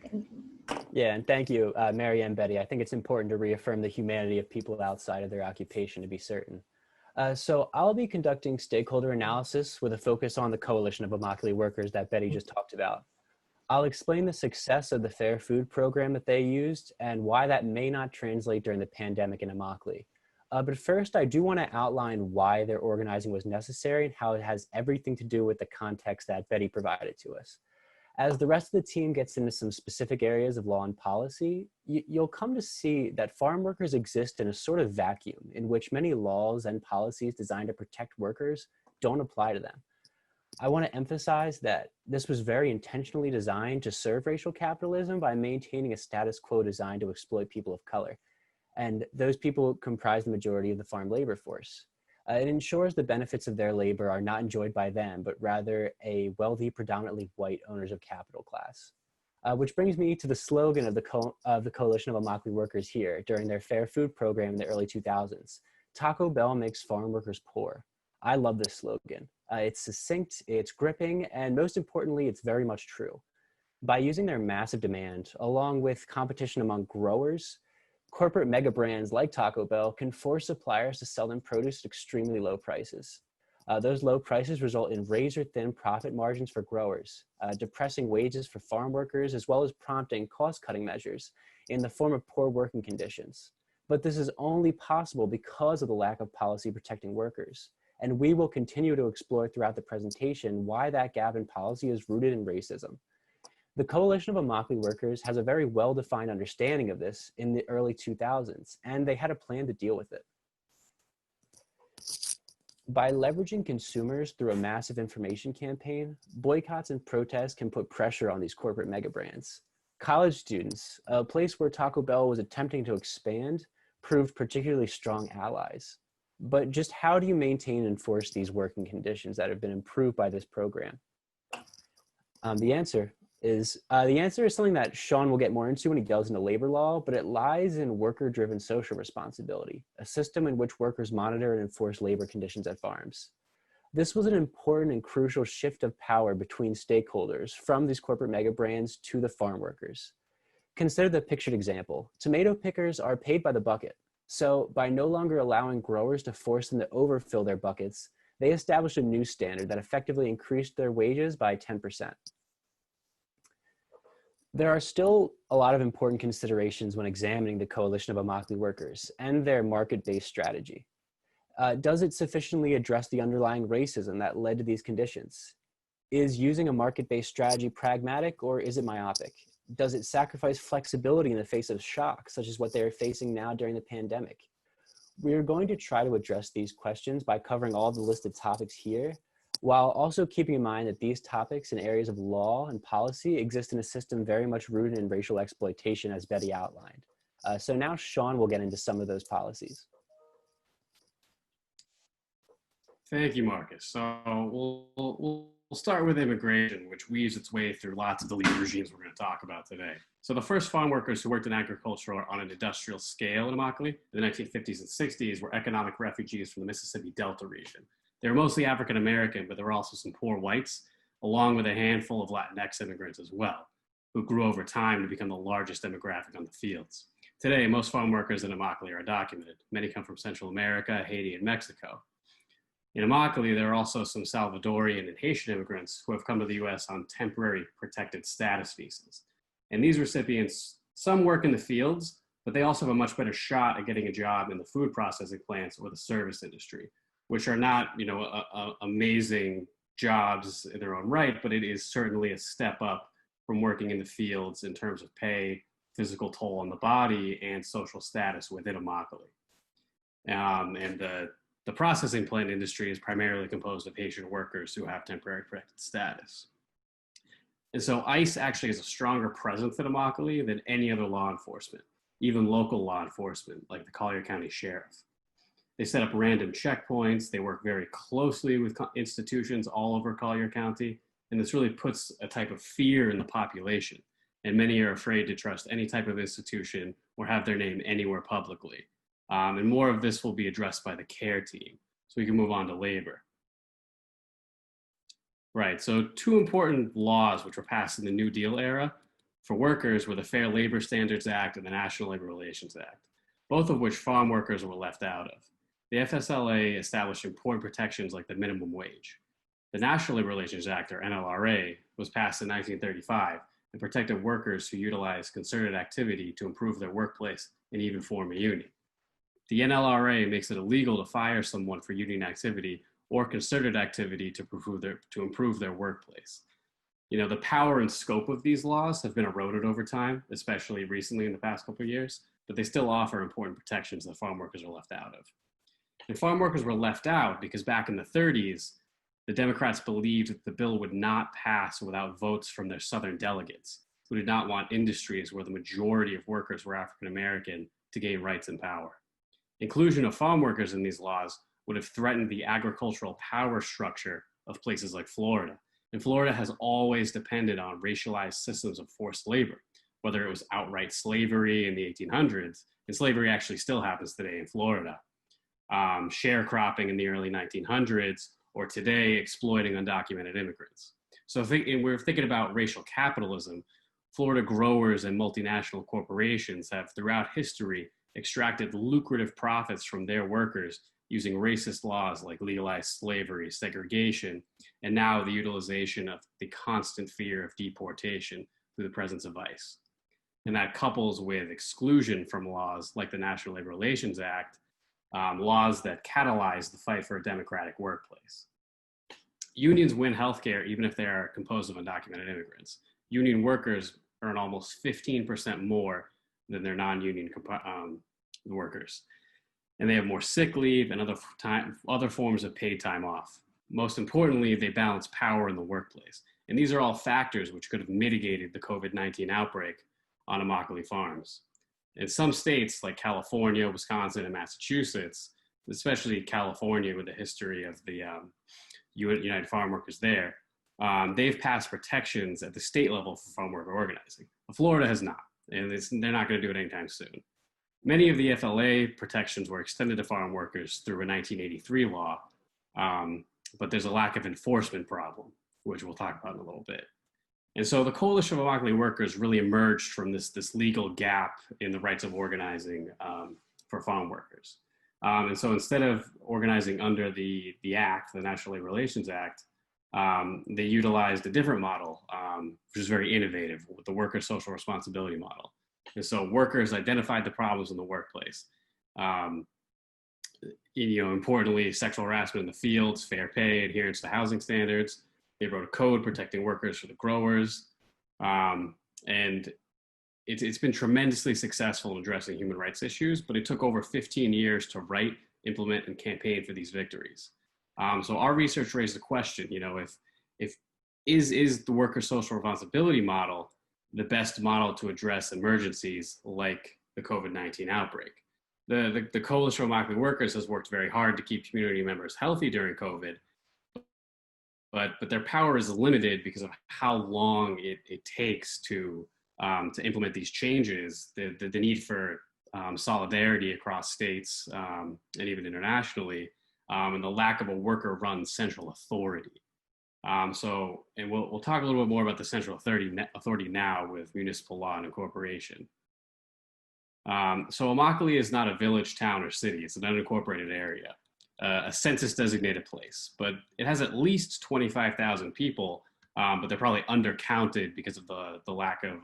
thank you. Yeah, and thank you, Mary and Betty. I think it's important to reaffirm the humanity of people outside of their occupation, to be certain. So I'll be conducting stakeholder analysis with a focus on the Coalition of Immokalee Workers that Betty just talked about. I'll explain the success of the Fair Food program that they used and why that may not translate during the pandemic in Immokalee. But first, I do want to outline why their organizing was necessary and how it has everything to do with the context that Betty provided to us. As the rest of the team gets into some specific areas of law and policy, you'll come to see that farm workers exist in a sort of vacuum in which many laws and policies designed to protect workers don't apply to them. I want to emphasize that this was very intentionally designed to serve racial capitalism by maintaining a status quo designed to exploit people of color. And those people comprise the majority of the farm labor force. It ensures the benefits of their labor are not enjoyed by them, but rather a wealthy, predominantly white owners of capital class. Which brings me to the slogan of the Coalition of Immokalee Workers here during their Fair Food program in the early 2000s. Taco Bell makes farm workers poor. I love this slogan. It's succinct, it's gripping, and most importantly, it's very much true. By using their massive demand, along with competition among growers, corporate mega brands like Taco Bell can force suppliers to sell them produce at extremely low prices. Those low prices result in razor-thin profit margins for growers, depressing wages for farm workers, as well as prompting cost-cutting measures in the form of poor working conditions. But this is only possible because of the lack of policy protecting workers. and we will continue to explore throughout the presentation why that gap in policy is rooted in racism. The Coalition of Immokalee Workers has a very well-defined understanding of this in the early 2000s, and they had a plan to deal with it. By leveraging consumers through a massive information campaign, boycotts and protests can put pressure on these corporate mega brands. College students, a place where Taco Bell was attempting to expand, proved particularly strong allies. But just how do you maintain and enforce these working conditions that have been improved by this program? The answer is something that Sean will get more into when he delves into labor law, but it lies in worker-driven social responsibility, a system in which workers monitor and enforce labor conditions at farms. This was an important and crucial shift of power between stakeholders from these corporate mega brands to the farm workers. Consider the pictured example. Tomato pickers are paid by the bucket. So by no longer allowing growers to force them to overfill their buckets, they established a new standard that effectively increased their wages by 10%. There are still a lot of important considerations when examining the Coalition of Immokalee Workers and their market-based strategy. Does it sufficiently address the underlying racism that led to these conditions? Is using a market-based strategy pragmatic, or is it myopic? Does it sacrifice flexibility in the face of shock, such as what they're facing now during the pandemic? We are going to try to address these questions by covering all the listed topics here, while also keeping in mind that these topics and areas of law and policy exist in a system very much rooted in racial exploitation, as Betty outlined. So now Sean will get into some of those policies. Thank you, Marcus. So we'll start with immigration, which weaves its way through lots of the legal regimes we're going to talk about today. So the first farm workers who worked in agriculture on an industrial scale in Immokalee in the 1950s and 60s were economic refugees from the Mississippi Delta region. They were mostly African-American, but there were also some poor whites, along with a handful of Latinx immigrants as well, who grew over time to become the largest demographic on the fields. Today, most farm workers in Immokalee are documented. Many come from Central America, Haiti, and Mexico. In Immokalee, there are also some Salvadorian and Haitian immigrants who have come to the US on temporary protected status visas. And these recipients, some work in the fields, but they also have a much better shot at getting a job in the food processing plants or the service industry, which are not, amazing jobs in their own right, but it is certainly a step up from working in the fields in terms of pay, physical toll on the body, and social status within Immokalee. And the processing plant industry is primarily composed of Haitian workers who have temporary protected status. And so ICE actually has a stronger presence in Immokalee than any other law enforcement, even local law enforcement, like the Collier County Sheriff. They set up random checkpoints. They work very closely with institutions all over Collier County. And this really puts a type of fear in the population. And many are afraid to trust any type of institution or have their name anywhere publicly. And more of this will be addressed by the CARE team. So we can move on to labor. Right, so two important laws which were passed in the New Deal era for workers were the Fair Labor Standards Act and the National Labor Relations Act, both of which farm workers were left out of. The FSLA established important protections like the minimum wage. The National Labor Relations Act, or NLRA, was passed in 1935 and protected workers who utilized concerted activity to improve their workplace and even form a union. The NLRA makes it illegal to fire someone for union activity or concerted activity to improve their workplace. The power and scope of these laws have been eroded over time, especially recently in the past couple of years, but they still offer important protections that farm workers are left out of. And farm workers were left out because back in the 30s, the Democrats believed that the bill would not pass without votes from their Southern delegates, who did not want industries where the majority of workers were African American to gain rights and power. Inclusion of farm workers in these laws would have threatened the agricultural power structure of places like Florida. And Florida has always depended on racialized systems of forced labor, whether it was outright slavery in the 1800s, and slavery actually still happens today in Florida, sharecropping in the early 1900s, or today exploiting undocumented immigrants. So we're thinking about racial capitalism. Florida growers and multinational corporations have throughout history extracted lucrative profits from their workers using racist laws like legalized slavery, segregation, and now the utilization of the constant fear of deportation through the presence of ICE. And that couples with exclusion from laws like the National Labor Relations Act laws that catalyze the fight for a democratic workplace. Unions win healthcare even if they are composed of undocumented immigrants. Union workers earn almost 15% more than their non-union workers. And they have more sick leave and other forms of paid time off. Most importantly, they balance power in the workplace. And these are all factors which could have mitigated the COVID-19 outbreak on Immokalee farms. In some states like California, Wisconsin, and Massachusetts, especially California with the history of the United Farm Workers there, they've passed protections at the state level for farm worker organizing. Florida has not, and they're not going to do it anytime soon. Many of the FLA protections were extended to farm workers through a 1983 law, but there's a lack of enforcement problem, which we'll talk about in a little bit. And so the Coalition of Immokalee Workers really emerged from this legal gap in the rights of organizing for farm workers. And so instead of organizing under the Act, the National Labor Relations Act, they utilized a different model, which is very innovative, with the worker social responsibility model. And so workers identified the problems in the workplace. Importantly, sexual harassment in the fields, fair pay, adherence to housing standards. They wrote a code protecting workers for the growers. And it's been tremendously successful in addressing human rights issues, but it took over 15 years to write, implement, and campaign for these victories. So our research raised the question, if is the worker social responsibility model the best model to address emergencies like the COVID-19 outbreak? The Coalition of Immokalee Workers has worked very hard to keep community members healthy during COVID, but their power is limited because of how long it takes to implement these changes, the need for solidarity across states and even internationally, and the lack of a worker-run central authority. And we'll talk a little bit more about the central authority now with municipal law and incorporation. So Immokalee is not a village, town, or city. It's an unincorporated area, a census-designated place, but it has at least 25,000 people, but they're probably undercounted because of the lack of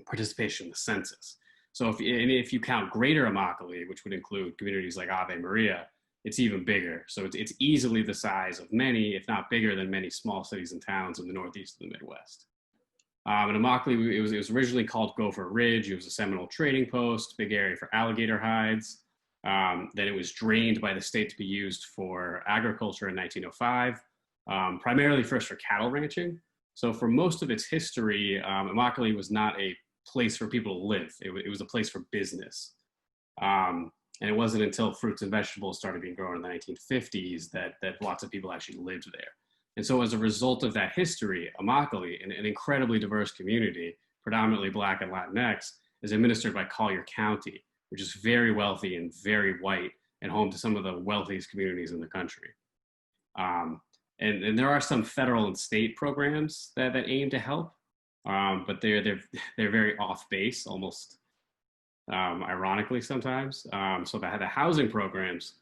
participation in the census. So if you count Greater Immokalee, which would include communities like Ave Maria, it's even bigger. So it's easily the size of many, if not bigger than many small cities and towns in the Northeast and the Midwest. And Immokalee, it was originally called Gopher Ridge. It was a Seminole trading post, big area for alligator hides. Then it was drained by the state to be used for agriculture in 1905, primarily first for cattle ranching. So for most of its history, Immokalee was not a place for people to live. It was a place for business. And it wasn't until fruits and vegetables started being grown in the 1950s that lots of people actually lived there. And so as a result of that history, Immokalee, an incredibly diverse community, predominantly Black and Latinx, is administered by Collier County, which is very wealthy and very white and home to some of the wealthiest communities in the country. And there are some federal and state programs that aim to help, but they're very off base, almost ironically sometimes. So the housing programs,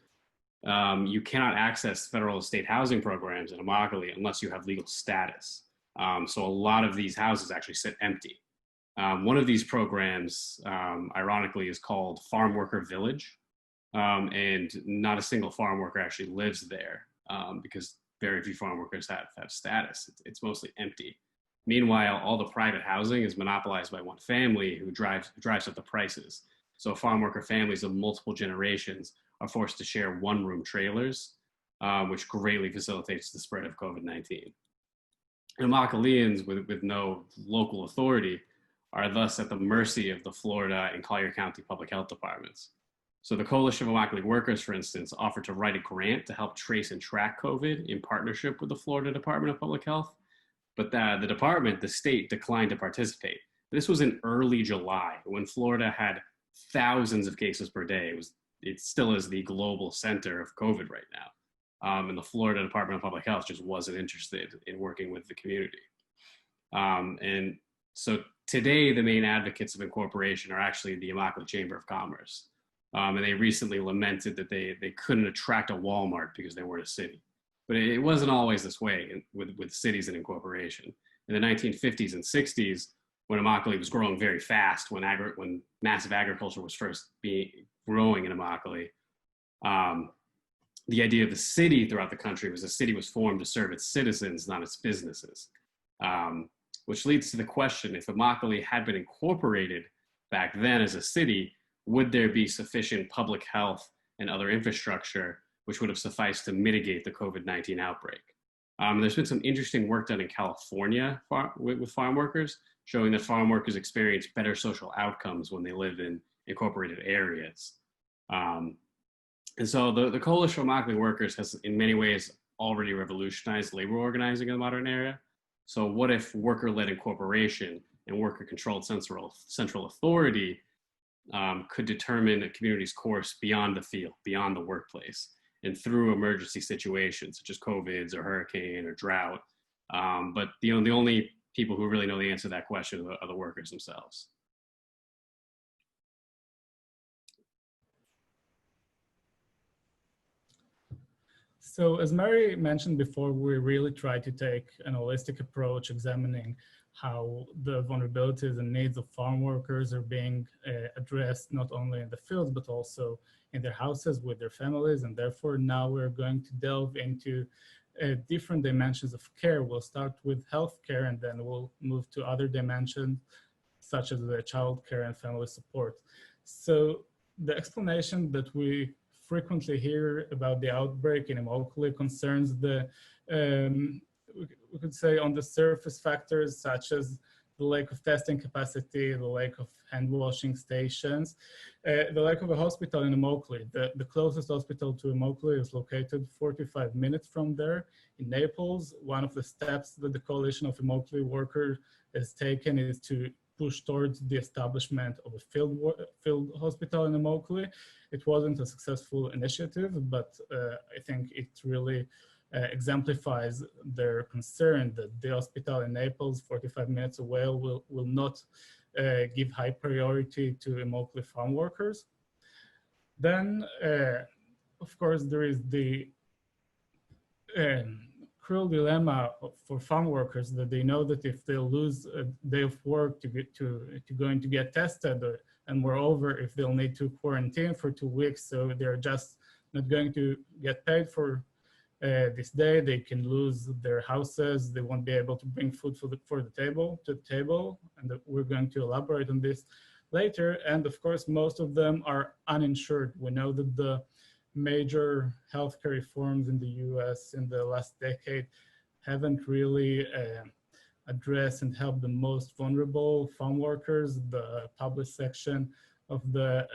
you cannot access federal and state housing programs in Immokalee unless you have legal status. So a lot of these houses actually sit empty. One of these programs, ironically, is called Farm Worker Village, and not a single farm worker actually lives there because very few farm workers have status. It's mostly empty. Meanwhile, all the private housing is monopolized by one family who drives up the prices. So farm worker families of multiple generations are forced to share one-room trailers, which greatly facilitates the spread of COVID-19. Immokaleeans with no local authority are thus at the mercy of the Florida and Collier County public health departments. So the Coalition of Immokalee Workers, for instance, offered to write a grant to help trace and track COVID in partnership with the Florida Department of Public Health. But the state declined to participate. This was in early July when Florida had thousands of cases per day. It still is the global center of COVID right now. And the Florida Department of Public Health just wasn't interested in working with the community. And so today, the main advocates of incorporation are actually the Immokalee Chamber of Commerce. And they recently lamented that they couldn't attract a Walmart because they weren't a city. But it wasn't always this way with cities and incorporation. In the 1950s and 60s, when Immokalee was growing very fast, when massive agriculture was first growing in Immokalee, The idea of the city throughout the country was the city was formed to serve its citizens, not its businesses. Which leads to the question, if Immokalee had been incorporated back then as a city, would there be sufficient public health and other infrastructure which would have sufficed to mitigate the COVID-19 outbreak? There's been some interesting work done in California with farm workers, showing that farm workers experience better social outcomes when they live in incorporated areas. And so the Coalition of Immokalee Workers has in many ways already revolutionized labor organizing in the modern era. So what if worker-led incorporation and worker-controlled central authority could determine a community's course beyond the field, beyond the workplace, and through emergency situations such as COVIDs or hurricane or drought. But the only people who really know the answer to that question are the workers themselves. So as Mary mentioned before, we really try to take an holistic approach, examining how the vulnerabilities and needs of farm workers are being addressed, not only in the fields, but also in their houses with their families. And therefore, now we're going to delve into different dimensions of care. We'll start with healthcare, and then we'll move to other dimensions, such as the child care and family support. So the explanation that we frequently hear about the outbreak in Immokalee concerns the, we could say, on the surface factors such as the lack of testing capacity, the lack of hand washing stations, the lack of a hospital in Immokalee. The closest hospital to Immokalee is located 45 minutes from there in Naples. One of the steps that the Coalition of Immokalee Workers has taken is to push towards the establishment of a field hospital in Immokalee. It wasn't a successful initiative, but I think it really exemplifies their concern that the hospital in Naples, 45 minutes away, will not give high priority to Immokalee farm workers. Then, of course, there is the cruel dilemma for farm workers that they know that if they lose a day of work to get tested, and moreover, if they'll need to quarantine for 2 weeks, so they're just not going to get paid for this day, they can lose their houses, they won't be able to bring food to the table, and we're going to elaborate on this later. And of course, most of them are uninsured. We know that the major healthcare reforms in the US in the last decade haven't really addressed and helped the most vulnerable farm workers. The public section of the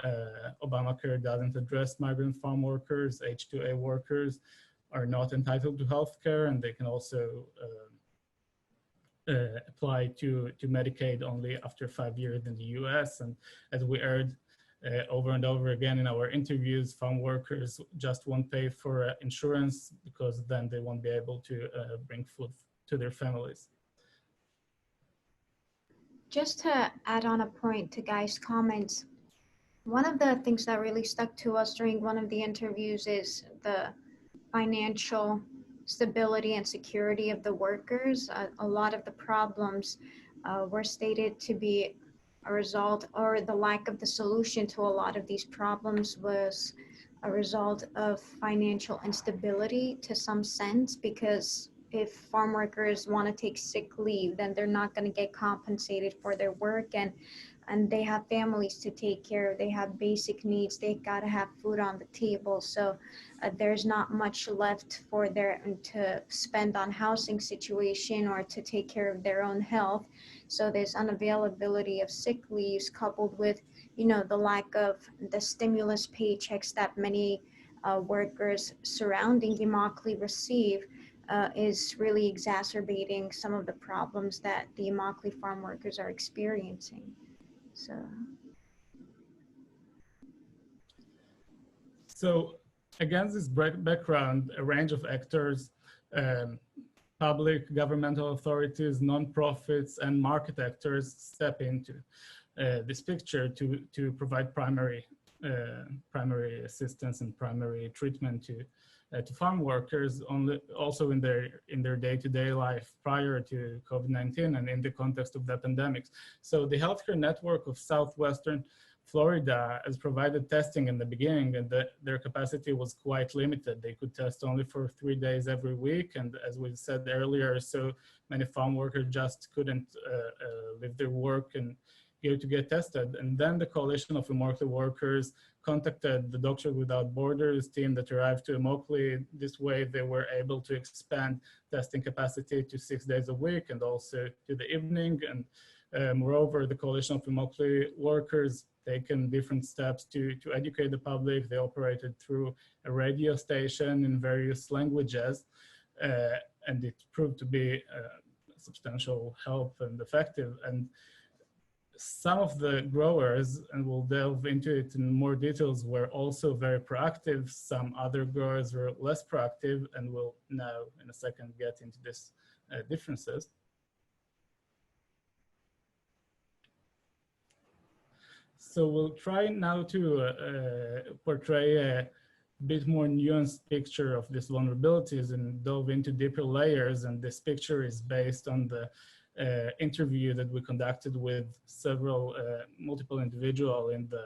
Obamacare doesn't address migrant farm workers. H-2A workers are not entitled to healthcare, and they can also apply to Medicaid only after 5 years in the US. And as we heard over and over again in our interviews, farm workers just won't pay for insurance because then they won't be able to bring food to their families. Just to add on a point to Guy's comments, one of the things that really stuck to us during one of the interviews is the financial stability and security of the workers. A lot of the problems were stated to be a result, or the lack of the solution to a lot of these problems was a result of financial instability to some sense, because if farm workers want to take sick leave, then they're not going to get compensated for their work, and they have families to take care of, they have basic needs, they got to have food on the table. So there's not much left for them to spend on housing situation or to take care of their own health. So there's unavailability of sick leaves coupled with, the lack of the stimulus paychecks that many workers surrounding Immokalee receive is really exacerbating some of the problems that the Immokalee farm workers are experiencing. So against this background, a range of actors, public, governmental authorities, nonprofits, and market actors step into this picture to provide primary assistance and primary treatment to farm workers, also in their day-to-day life prior to COVID-19 and in the context of the pandemics. So the healthcare network of Southwestern Florida has provided testing in the beginning, and their capacity was quite limited. They could test only for 3 days every week. And as we said earlier, so many farm workers just couldn't leave their work and go to get tested. And then the Coalition of Immokalee Workers contacted the Doctors Without Borders team that arrived to Immokalee. This way they were able to expand testing capacity to 6 days a week and also to the evening. And moreover, the Coalition of Immokalee Workers taken different steps to educate the public. They operated through a radio station in various languages, and it proved to be substantial help and effective. And some of the growers, and we'll delve into it in more details, were also very proactive. Some other growers were less proactive, and we'll now in a second get into these differences. So we'll try now to portray a bit more nuanced picture of these vulnerabilities and delve into deeper layers. And this picture is based on the interview that we conducted with several multiple individuals in the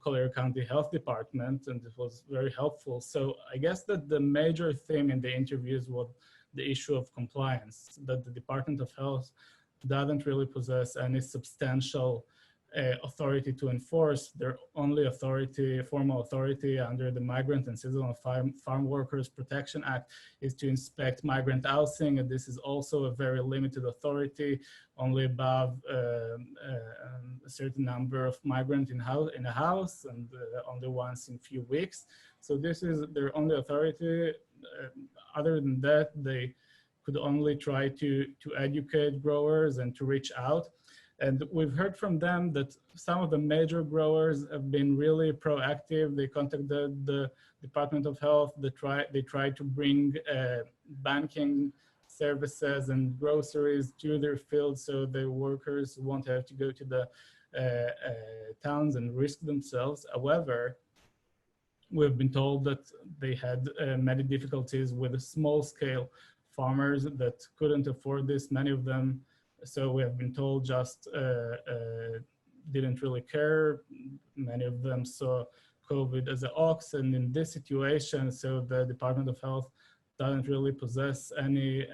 Collier County Health Department, and it was very helpful. So I guess that the major theme in the interviews was the issue of compliance, that the Department of Health doesn't really possess any substantial authority to enforce. Their only authority, formal authority under the Migrant and Seasonal Farm Workers Protection Act is to inspect migrant housing, and this is also a very limited authority, only above a certain number of migrants in a house, and only once in a few weeks. So this is their only authority. Other than that, they could only try to educate growers and to reach out. And we've heard from them that some of the major growers have been really proactive. They contacted the Department of Health. They tried to bring banking services and groceries to their fields so the workers won't have to go to the towns and risk themselves. However, we've been told that they had many difficulties with small-scale farmers that couldn't afford this. Many of them, so we have been told, just didn't really care. Many of them saw COVID as a hoax, and in this situation, so the Department of Health doesn't really possess any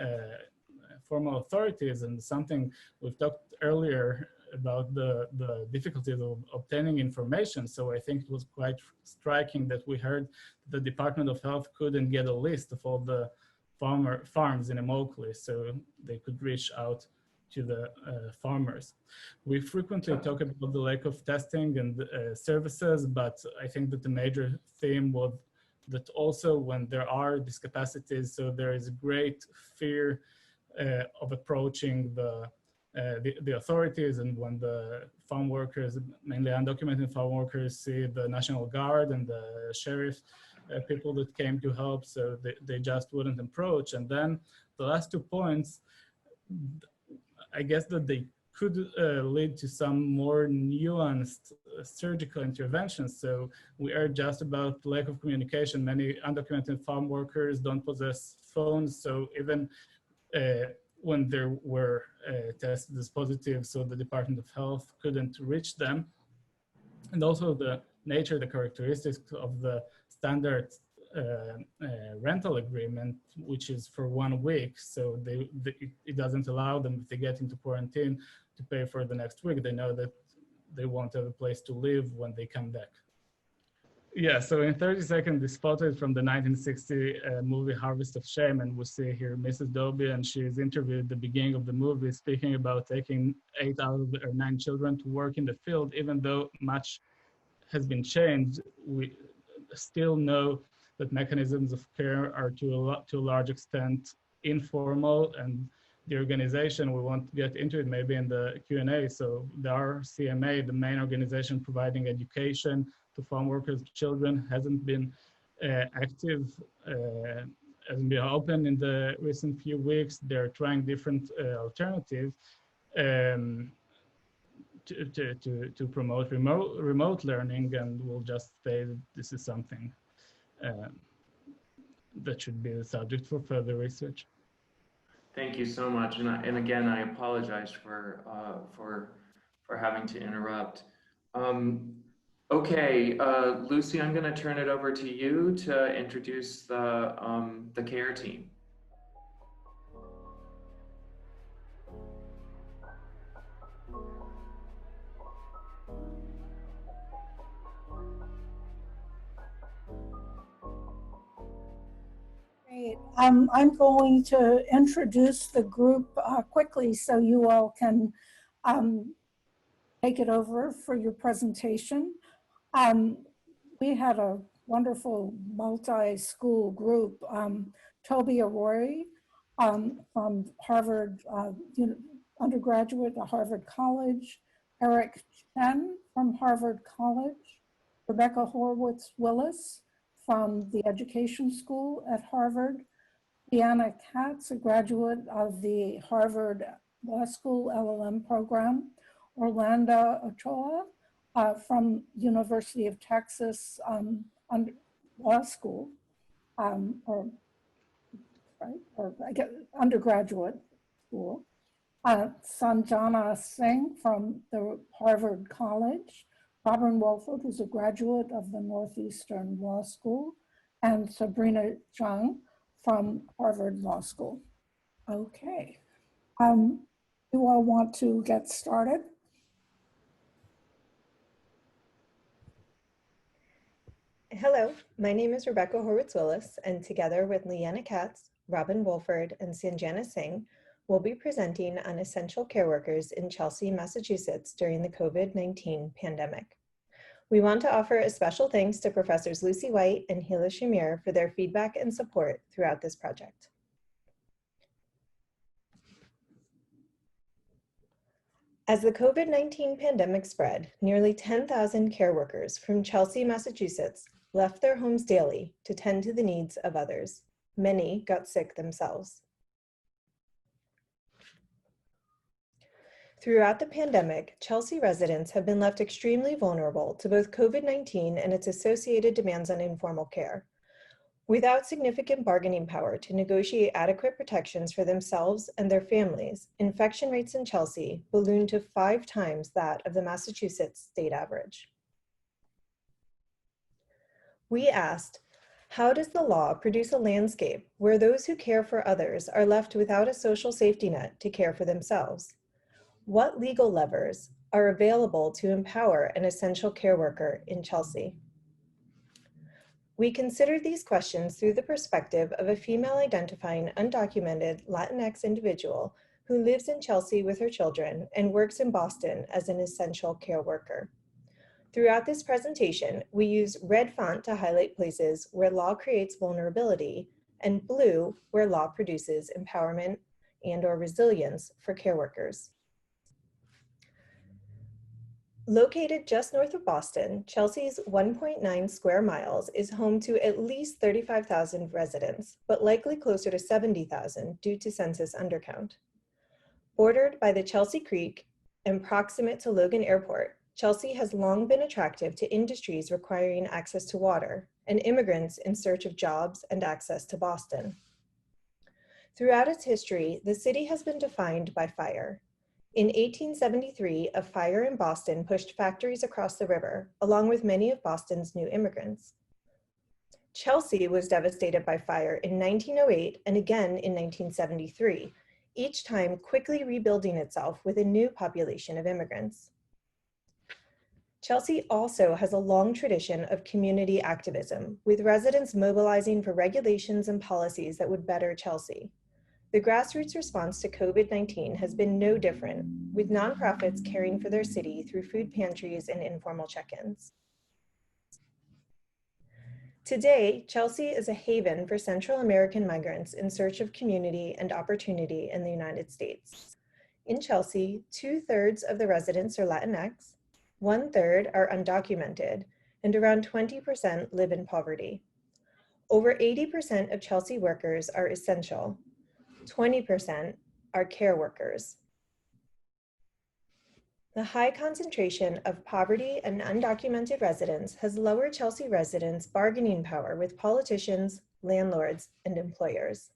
formal authorities. And something we've talked earlier about the difficulties of obtaining information. So I think it was quite striking that we heard the Department of Health couldn't get a list of all the farms in Immokalee, so they could reach out to the farmers. We frequently talk about the lack of testing and services, but I think that the major theme was that also when there are discapacities, so there is a great fear of approaching the authorities. And when the farm workers, mainly undocumented farm workers, see the National Guard and the sheriff, people that came to help, so they just wouldn't approach. And then the last 2 points, I guess that they could lead to some more nuanced surgical interventions. So we heard just about lack of communication. Many undocumented farm workers don't possess phones, so even when there were tested as positive, so the Department of Health couldn't reach them. And also the nature, the characteristics of the standard rental agreement, which is for 1 week. So it doesn't allow them, if they get into quarantine, to pay for the next week. They know that they won't have a place to live when they come back. Yeah, so in 30 seconds, this photo is from the 1960 movie Harvest of Shame, and we see here Mrs. Dobie, and she is interviewed at the beginning of the movie speaking about taking 8 out of her 9 children to work in the field. Even though much has been changed, we still know that mechanisms of care are to a large extent informal, and the organization, we won't get into it maybe in the Q&A. So the RCMA, the main organization providing education to farm workers' children, hasn't been active, hasn't been open in the recent few weeks. They're trying different alternatives to promote remote learning, and we'll just say that this is something that should be the subject for further research. Thank you so much, and again, I apologize for having to interrupt. Okay, Lucy, I'm going to turn it over to you to introduce the CARE team. Great. I'm going to introduce the group quickly so you all can take it over for your presentation. We had a wonderful multi-school group. Toby Arroyo from Harvard, undergraduate at Harvard College, Eric Chen from Harvard College, Rebecca Horowitz-Willis from the Education School at Harvard, Deanna Katz, a graduate of the Harvard Law School LLM program, Orlando Ochoa from University of Texas Law School, or I guess undergraduate school, Sanjana Singh from the Harvard College, Robin Wolford, who's a graduate of the Northeastern Law School, and Sabrina Zhang from Harvard Law School. Okay. You all want to get started? Hello, my name is Rebecca Horowitz-Willis, and together with Leanna Katz, Robin Wolford, and Sanjana Singh, we'll be presenting on essential care workers in Chelsea, Massachusetts during the COVID-19 pandemic. We want to offer a special thanks to Professors Lucy White and Hila Shamir for their feedback and support throughout this project. As the COVID-19 pandemic spread, nearly 10,000 care workers from Chelsea, Massachusetts left their homes daily to tend to the needs of others. Many got sick themselves. Throughout the pandemic, Chelsea residents have been left extremely vulnerable to both COVID-19 and its associated demands on informal care. Without significant bargaining power to negotiate adequate protections for themselves and their families, infection rates in Chelsea ballooned to 5 times that of the Massachusetts state average. We asked, how does the law produce a landscape where those who care for others are left without a social safety net to care for themselves? What legal levers are available to empower an essential care worker in Chelsea? We considered these questions through the perspective of a female identifying undocumented Latinx individual who lives in Chelsea with her children and works in Boston as an essential care worker. Throughout this presentation, we use red font to highlight places where law creates vulnerability and blue where law produces empowerment and/or resilience for care workers. Located just north of Boston, Chelsea's 1.9 square miles is home to at least 35,000 residents, but likely closer to 70,000 due to census undercount. Bordered by the Chelsea Creek and proximate to Logan Airport, Chelsea has long been attractive to industries requiring access to water and immigrants in search of jobs and access to Boston. Throughout its history, the city has been defined by fire. In 1873, a fire in Boston pushed factories across the river, along with many of Boston's new immigrants. Chelsea was devastated by fire in 1908 and again in 1973, each time quickly rebuilding itself with a new population of immigrants. Chelsea also has a long tradition of community activism, with residents mobilizing for regulations and policies that would better Chelsea. The grassroots response to COVID-19 has been no different, with nonprofits caring for their city through food pantries and informal check-ins. Today, Chelsea is a haven for Central American migrants in search of community and opportunity in the United States. In Chelsea, 2/3 of the residents are Latinx, 1/3 are undocumented, and around 20% live in poverty. Over 80% of Chelsea workers are essential. 20% are care workers. The high concentration of poverty and undocumented residents has lowered Chelsea residents' bargaining power with politicians, landlords, and employers.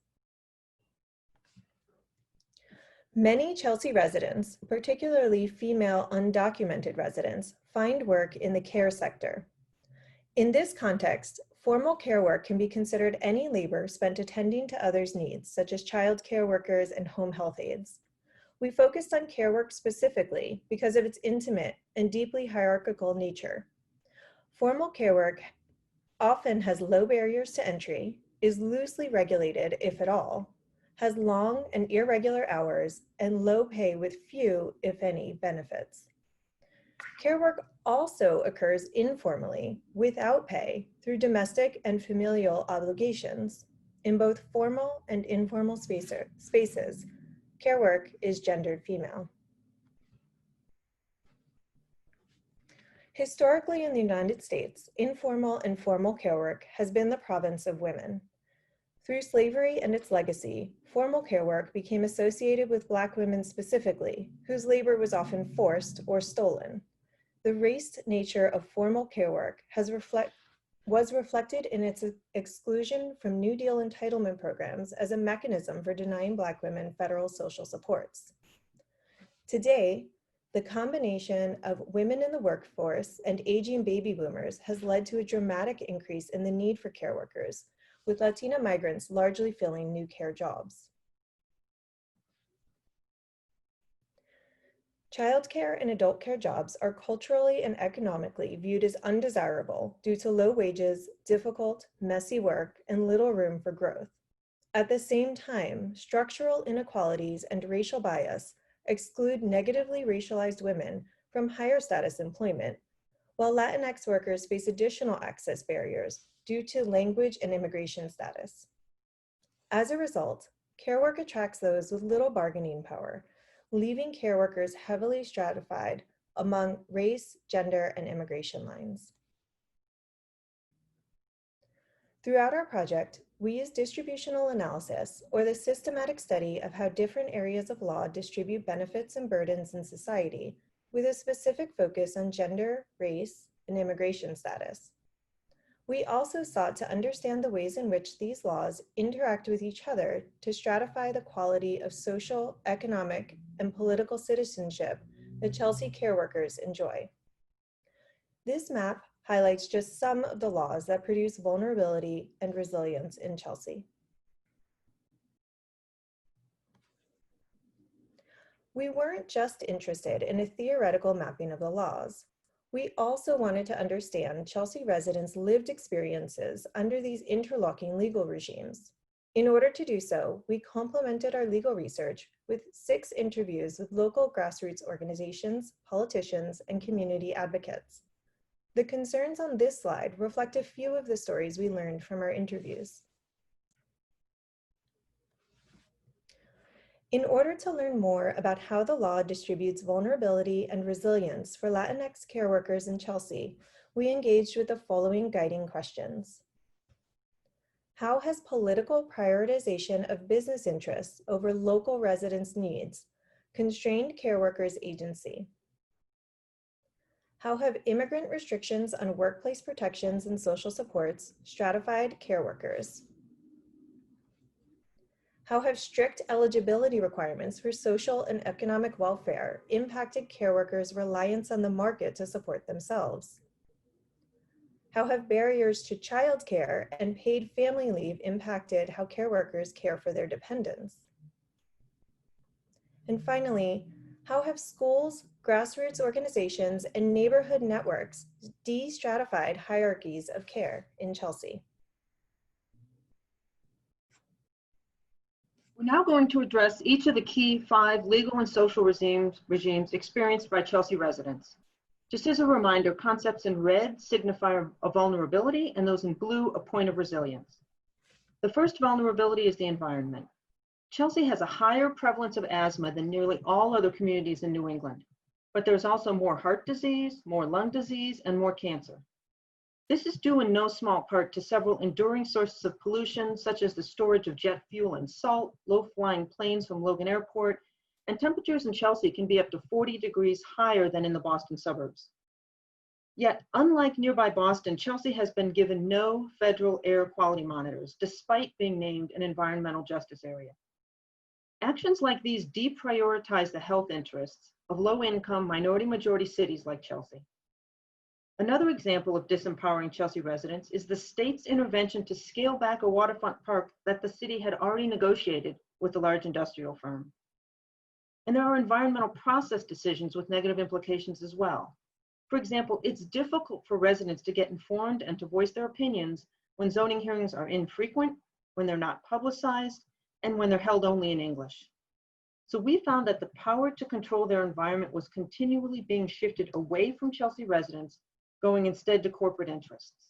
Many Chelsea residents, particularly female undocumented residents, find work in the care sector. In this context, formal care work can be considered any labor spent attending to others' needs, such as child care workers and home health aides. We focused on care work specifically because of its intimate and deeply hierarchical nature. Formal care work often has low barriers to entry, is loosely regulated, if at all, has long and irregular hours, and low pay with few, if any, benefits. Care work also occurs informally, without pay, through domestic and familial obligations. In both formal and informal spaces, care work is gendered female. Historically in the United States, informal and formal care work has been the province of women. Through slavery and its legacy, formal care work became associated with Black women specifically, whose labor was often forced or stolen. The raced nature of formal care work was reflected in its exclusion from New Deal entitlement programs as a mechanism for denying Black women federal social supports. Today, the combination of women in the workforce and aging baby boomers has led to a dramatic increase in the need for care workers, with Latina migrants largely filling new care jobs. Childcare and adult care jobs are culturally and economically viewed as undesirable due to low wages, difficult, messy work, and little room for growth. At the same time, structural inequalities and racial bias exclude negatively racialized women from higher status employment, while Latinx workers face additional access barriers due to language and immigration status. As a result, care work attracts those with little bargaining power, leaving care workers heavily stratified among race, gender, and immigration lines. Throughout our project, we use distributional analysis, or the systematic study of how different areas of law distribute benefits and burdens in society, with a specific focus on gender, race, and immigration status. We also sought to understand the ways in which these laws interact with each other to stratify the quality of social, economic, and political citizenship that Chelsea care workers enjoy. This map highlights just some of the laws that produce vulnerability and resilience in Chelsea. We weren't just interested in a theoretical mapping of the laws. We also wanted to understand Chelsea residents' lived experiences under these interlocking legal regimes. In order to do so, we complemented our legal research with 6 interviews with local grassroots organizations, politicians, and community advocates. The concerns on this slide reflect a few of the stories we learned from our interviews. In order to learn more about how the law distributes vulnerability and resilience for Latinx care workers in Chelsea, we engaged with the following guiding questions. How has political prioritization of business interests over local residents' needs constrained care workers' agency? How have immigrant restrictions on workplace protections and social supports stratified care workers? How have strict eligibility requirements for social and economic welfare impacted care workers' reliance on the market to support themselves? How have barriers to childcare and paid family leave impacted how care workers care for their dependents? And finally, how have schools, grassroots organizations, and neighborhood networks de-stratified hierarchies of care in Chelsea? We're now going to address each of the key 5 legal and social regimes experienced by Chelsea residents. Just as a reminder, concepts in red signify a vulnerability and those in blue a point of resilience. The first vulnerability is the environment. Chelsea has a higher prevalence of asthma than nearly all other communities in New England, but there's also more heart disease, more lung disease, and more cancer. This is due in no small part to several enduring sources of pollution, such as the storage of jet fuel and salt, low-flying planes from Logan Airport, and temperatures in Chelsea can be up to 40 degrees higher than in the Boston suburbs. Yet, unlike nearby Boston, Chelsea has been given no federal air quality monitors, despite being named an environmental justice area. Actions like these deprioritize the health interests of low-income, minority-majority cities like Chelsea. Another example of disempowering Chelsea residents is the state's intervention to scale back a waterfront park that the city had already negotiated with a large industrial firm. And there are environmental process decisions with negative implications as well. For example, it's difficult for residents to get informed and to voice their opinions when zoning hearings are infrequent, when they're not publicized, and when they're held only in English. So we found that the power to control their environment was continually being shifted away from Chelsea residents, going instead to corporate interests.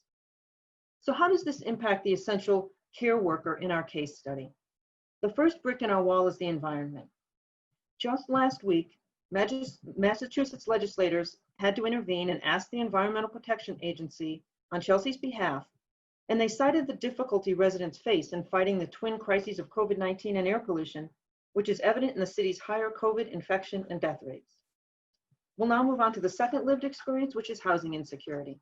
So how does this impact the essential care worker in our case study? The first brick in our wall is the environment. Just last week, Massachusetts legislators had to intervene and ask the Environmental Protection Agency on Chelsea's behalf, and they cited the difficulty residents face in fighting the twin crises of COVID-19 and air pollution, which is evident in the city's higher COVID infection and death rates. We'll now move on to the second lived experience, which is housing insecurity.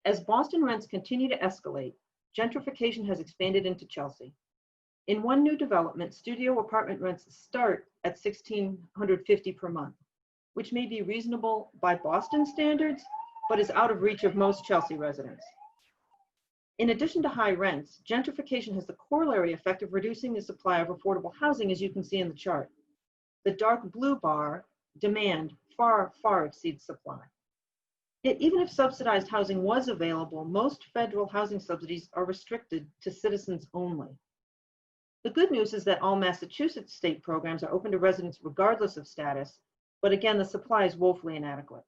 As Boston rents continue to escalate, gentrification has expanded into Chelsea. In one new development, studio apartment rents start at $1,650 per month, which may be reasonable by Boston standards, but is out of reach of most Chelsea residents. In addition to high rents, gentrification has the corollary effect of reducing the supply of affordable housing, as you can see in the chart. The dark blue bar, demand, far, far exceeds supply. Yet even if subsidized housing was available, most federal housing subsidies are restricted to citizens only. The good news is that all Massachusetts state programs are open to residents regardless of status, but again, the supply is woefully inadequate.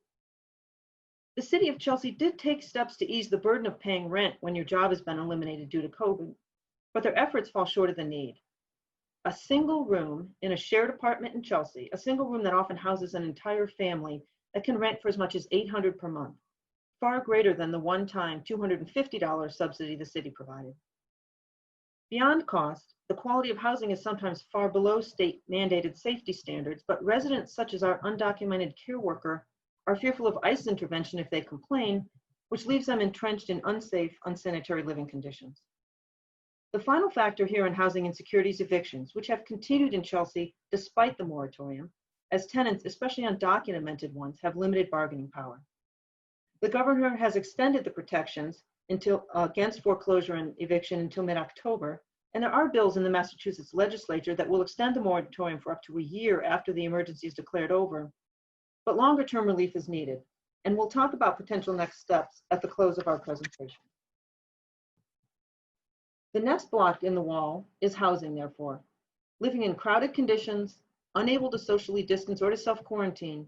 The city of Chelsea did take steps to ease the burden of paying rent when your job has been eliminated due to COVID, but their efforts fall short of the need. A single room in a shared apartment in Chelsea, a single room that often houses an entire family, that can rent for as much as $800 per month, far greater than the one-time $250 subsidy the city provided. Beyond cost, the quality of housing is sometimes far below state-mandated safety standards, but residents such as our undocumented care worker are fearful of ICE intervention if they complain, which leaves them entrenched in unsafe, unsanitary living conditions. The final factor here in housing insecurity is evictions, which have continued in Chelsea despite the moratorium, as tenants, especially undocumented ones, have limited bargaining power. The governor has extended the protections against foreclosure and eviction until mid-October, and there are bills in the Massachusetts legislature that will extend the moratorium for up to a year after the emergency is declared over, but longer-term relief is needed, and we'll talk about potential next steps at the close of our presentation. The next block in the wall is housing, therefore. Living in crowded conditions, unable to socially distance or to self-quarantine,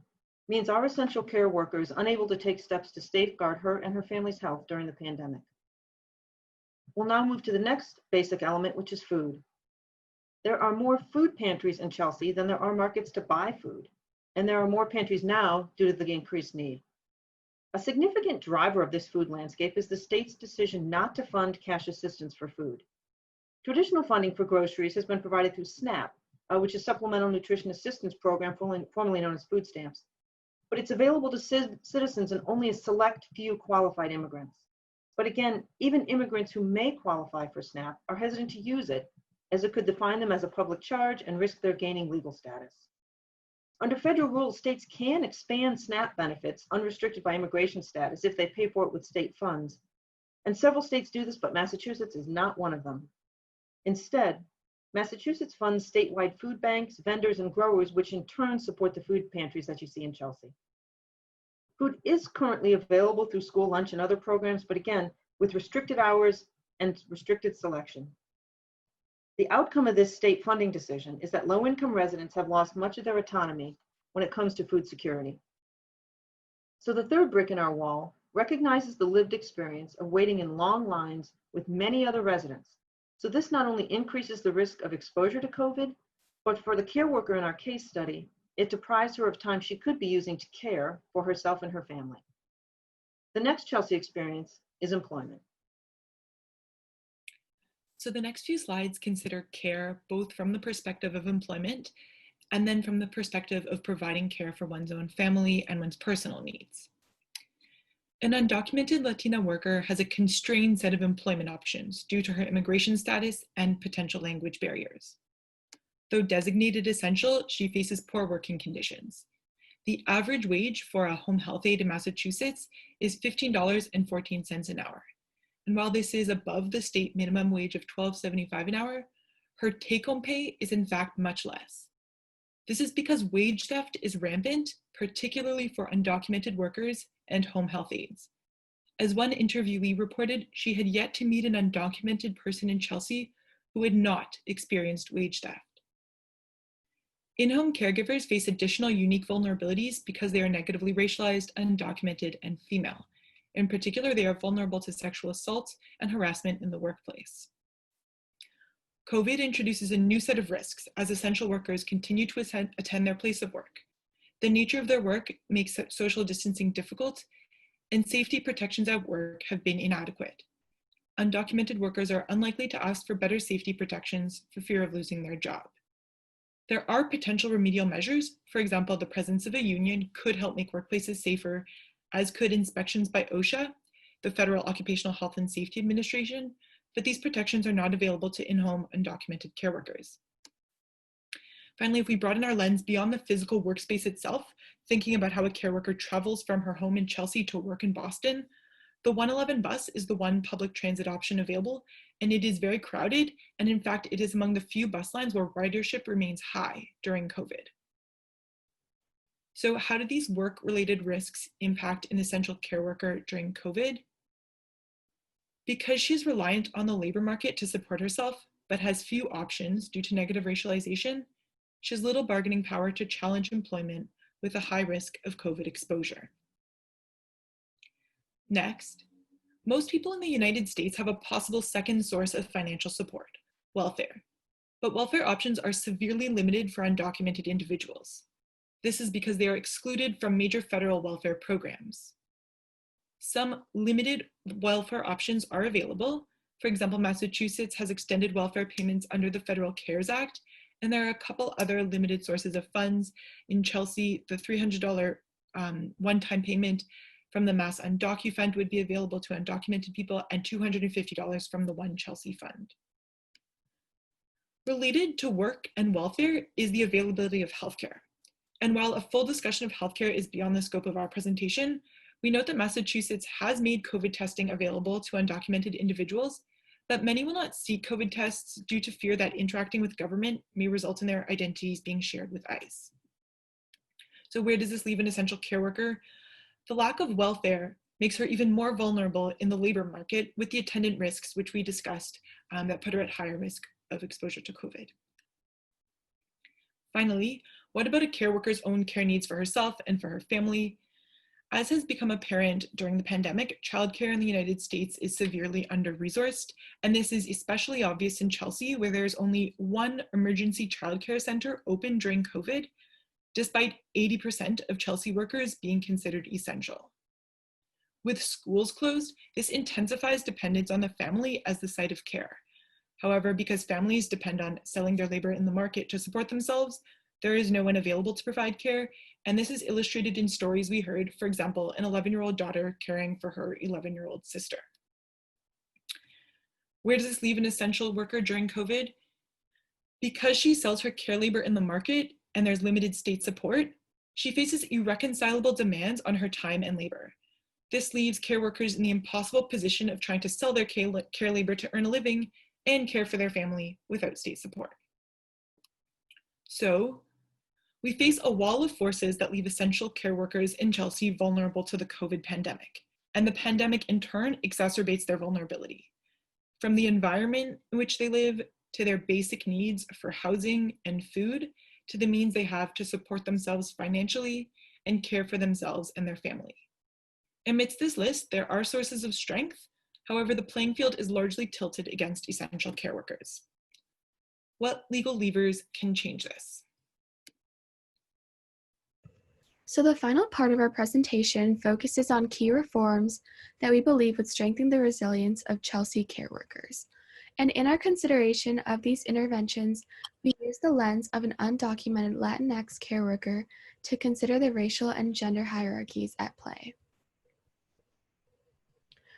means our essential care worker is unable to take steps to safeguard her and her family's health during the pandemic. We'll now move to the next basic element, which is food. There are more food pantries in Chelsea than there are markets to buy food, and there are more pantries now due to the increased need. A significant driver of this food landscape is the state's decision not to fund cash assistance for food. Traditional funding for groceries has been provided through SNAP, which is Supplemental Nutrition Assistance Program, formerly known as food stamps. But it's available to citizens and only a select few qualified immigrants. But again, even immigrants who may qualify for SNAP are hesitant to use it, as it could define them as a public charge and risk their gaining legal status. Under federal rules, states can expand SNAP benefits unrestricted by immigration status if they pay for it with state funds. And several states do this, but Massachusetts is not one of them. Instead, Massachusetts funds statewide food banks, vendors, and growers, which in turn support the food pantries that you see in Chelsea. Food is currently available through school lunch and other programs, but again, with restricted hours and restricted selection. The outcome of this state funding decision is that low-income residents have lost much of their autonomy when it comes to food security. So the third brick in our wall recognizes the lived experience of waiting in long lines with many other residents. So this not only increases the risk of exposure to COVID, but for the care worker in our case study, it deprives her of time she could be using to care for herself and her family. The next Chelsea experience is employment. So the next few slides consider care both from the perspective of employment and then from the perspective of providing care for one's own family and one's personal needs. An undocumented Latina worker has a constrained set of employment options due to her immigration status and potential language barriers. Though designated essential, she faces poor working conditions. The average wage for a home health aide in Massachusetts is $15.14 an hour. And while this is above the state minimum wage of $12.75 an hour, her take-home pay is in fact much less. This is because wage theft is rampant, particularly for undocumented workers and home health aides. As one interviewee reported, she had yet to meet an undocumented person in Chelsea who had not experienced wage theft. In-home caregivers face additional unique vulnerabilities because they are negatively racialized, undocumented, and female. In particular, they are vulnerable to sexual assault and harassment in the workplace. COVID introduces a new set of risks as essential workers continue to attend their place of work. The nature of their work makes social distancing difficult, and safety protections at work have been inadequate. Undocumented workers are unlikely to ask for better safety protections for fear of losing their job. There are potential remedial measures. For example, the presence of a union could help make workplaces safer, as could inspections by OSHA, the Federal Occupational Health and Safety Administration, but these protections are not available to in-home undocumented care workers. Finally, if we broaden our lens beyond the physical workspace itself, thinking about how a care worker travels from her home in Chelsea to work in Boston, the 111 bus is the one public transit option available, and it is very crowded, and in fact, it is among the few bus lines where ridership remains high during COVID. So how do these work-related risks impact an essential care worker during COVID? Because she's reliant on the labor market to support herself, but has few options due to negative racialization, she has little bargaining power to challenge employment with a high risk of COVID exposure. Next, most people in the United States have a possible second source of financial support, welfare. But welfare options are severely limited for undocumented individuals. This is because they are excluded from major federal welfare programs. Some limited welfare options are available. For example, Massachusetts has extended welfare payments under the Federal CARES Act, and there are a couple other limited sources of funds. In Chelsea, the $300 one-time payment from the Mass Undocu Fund would be available to undocumented people, and $250 from the One Chelsea Fund. Related to work and welfare is the availability of healthcare. And while a full discussion of healthcare is beyond the scope of our presentation, we note that Massachusetts has made COVID testing available to undocumented individuals, but many will not seek COVID tests due to fear that interacting with government may result in their identities being shared with ICE. So where does this leave an essential care worker? The lack of welfare makes her even more vulnerable in the labor market with the attendant risks, which we discussed, that put her at higher risk of exposure to COVID. Finally, what about a care worker's own care needs for herself and for her family? As has become apparent during the pandemic, childcare in the United States is severely under-resourced, and this is especially obvious in Chelsea, where there's only one emergency childcare center open during COVID, despite 80% of Chelsea workers being considered essential. With schools closed, this intensifies dependence on the family as the site of care. However, because families depend on selling their labor in the market to support themselves, there is no one available to provide care, and this is illustrated in stories we heard, for example, an 11-year-old daughter caring for her 11-year-old sister. Where does this leave an essential worker during COVID? Because she sells her care labor in the market and there's limited state support, she faces irreconcilable demands on her time and labor. This leaves care workers in the impossible position of trying to sell their care labor to earn a living and care for their family without state support. So, we face a wall of forces that leave essential care workers in Chelsea vulnerable to the COVID pandemic, and the pandemic in turn exacerbates their vulnerability. From the environment in which they live, to their basic needs for housing and food, to the means they have to support themselves financially and care for themselves and their family. Amidst this list, there are sources of strength. However, the playing field is largely tilted against essential care workers. What legal levers can change this? So the final part of our presentation focuses on key reforms that we believe would strengthen the resilience of Chelsea care workers. And in our consideration of these interventions, we use the lens of an undocumented Latinx care worker to consider the racial and gender hierarchies at play.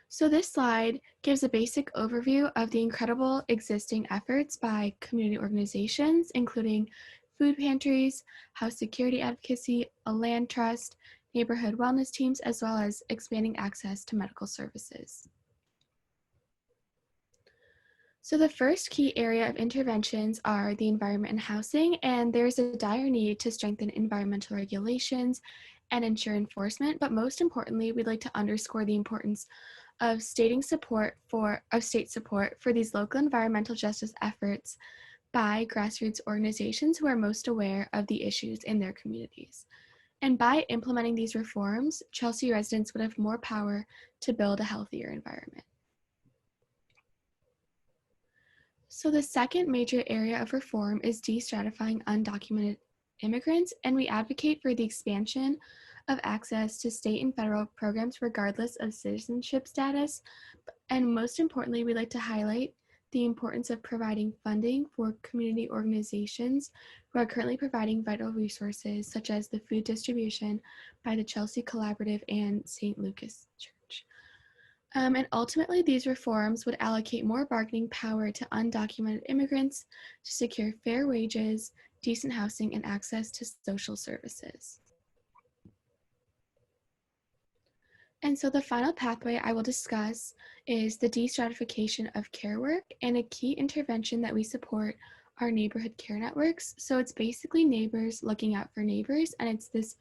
So this slide gives a basic overview of the incredible existing efforts by community organizations, including food pantries, house security advocacy, a land trust, neighborhood wellness teams, as well as expanding access to medical services. So the first key area of interventions are the environment and housing, and there's a dire need to strengthen environmental regulations and ensure enforcement, but most importantly, we'd like to underscore the importance of state support for these local environmental justice efforts by grassroots organizations who are most aware of the issues in their communities. And by implementing these reforms, Chelsea residents would have more power to build a healthier environment. So the second major area of reform is de-stratifying undocumented immigrants, and we advocate for the expansion of access to state and federal programs regardless of citizenship status. And most importantly, we'd like to highlight the importance of providing funding for community organizations who are currently providing vital resources such as the food distribution by the Chelsea Collaborative and St. Lucas Church. And ultimately, these reforms would allocate more bargaining power to undocumented immigrants to secure fair wages, decent housing, and access to social services. And so the final pathway I will discuss is the de-stratification of care work, and a key intervention that we support are neighborhood care networks. So it's basically neighbors looking out for neighbors, and it's this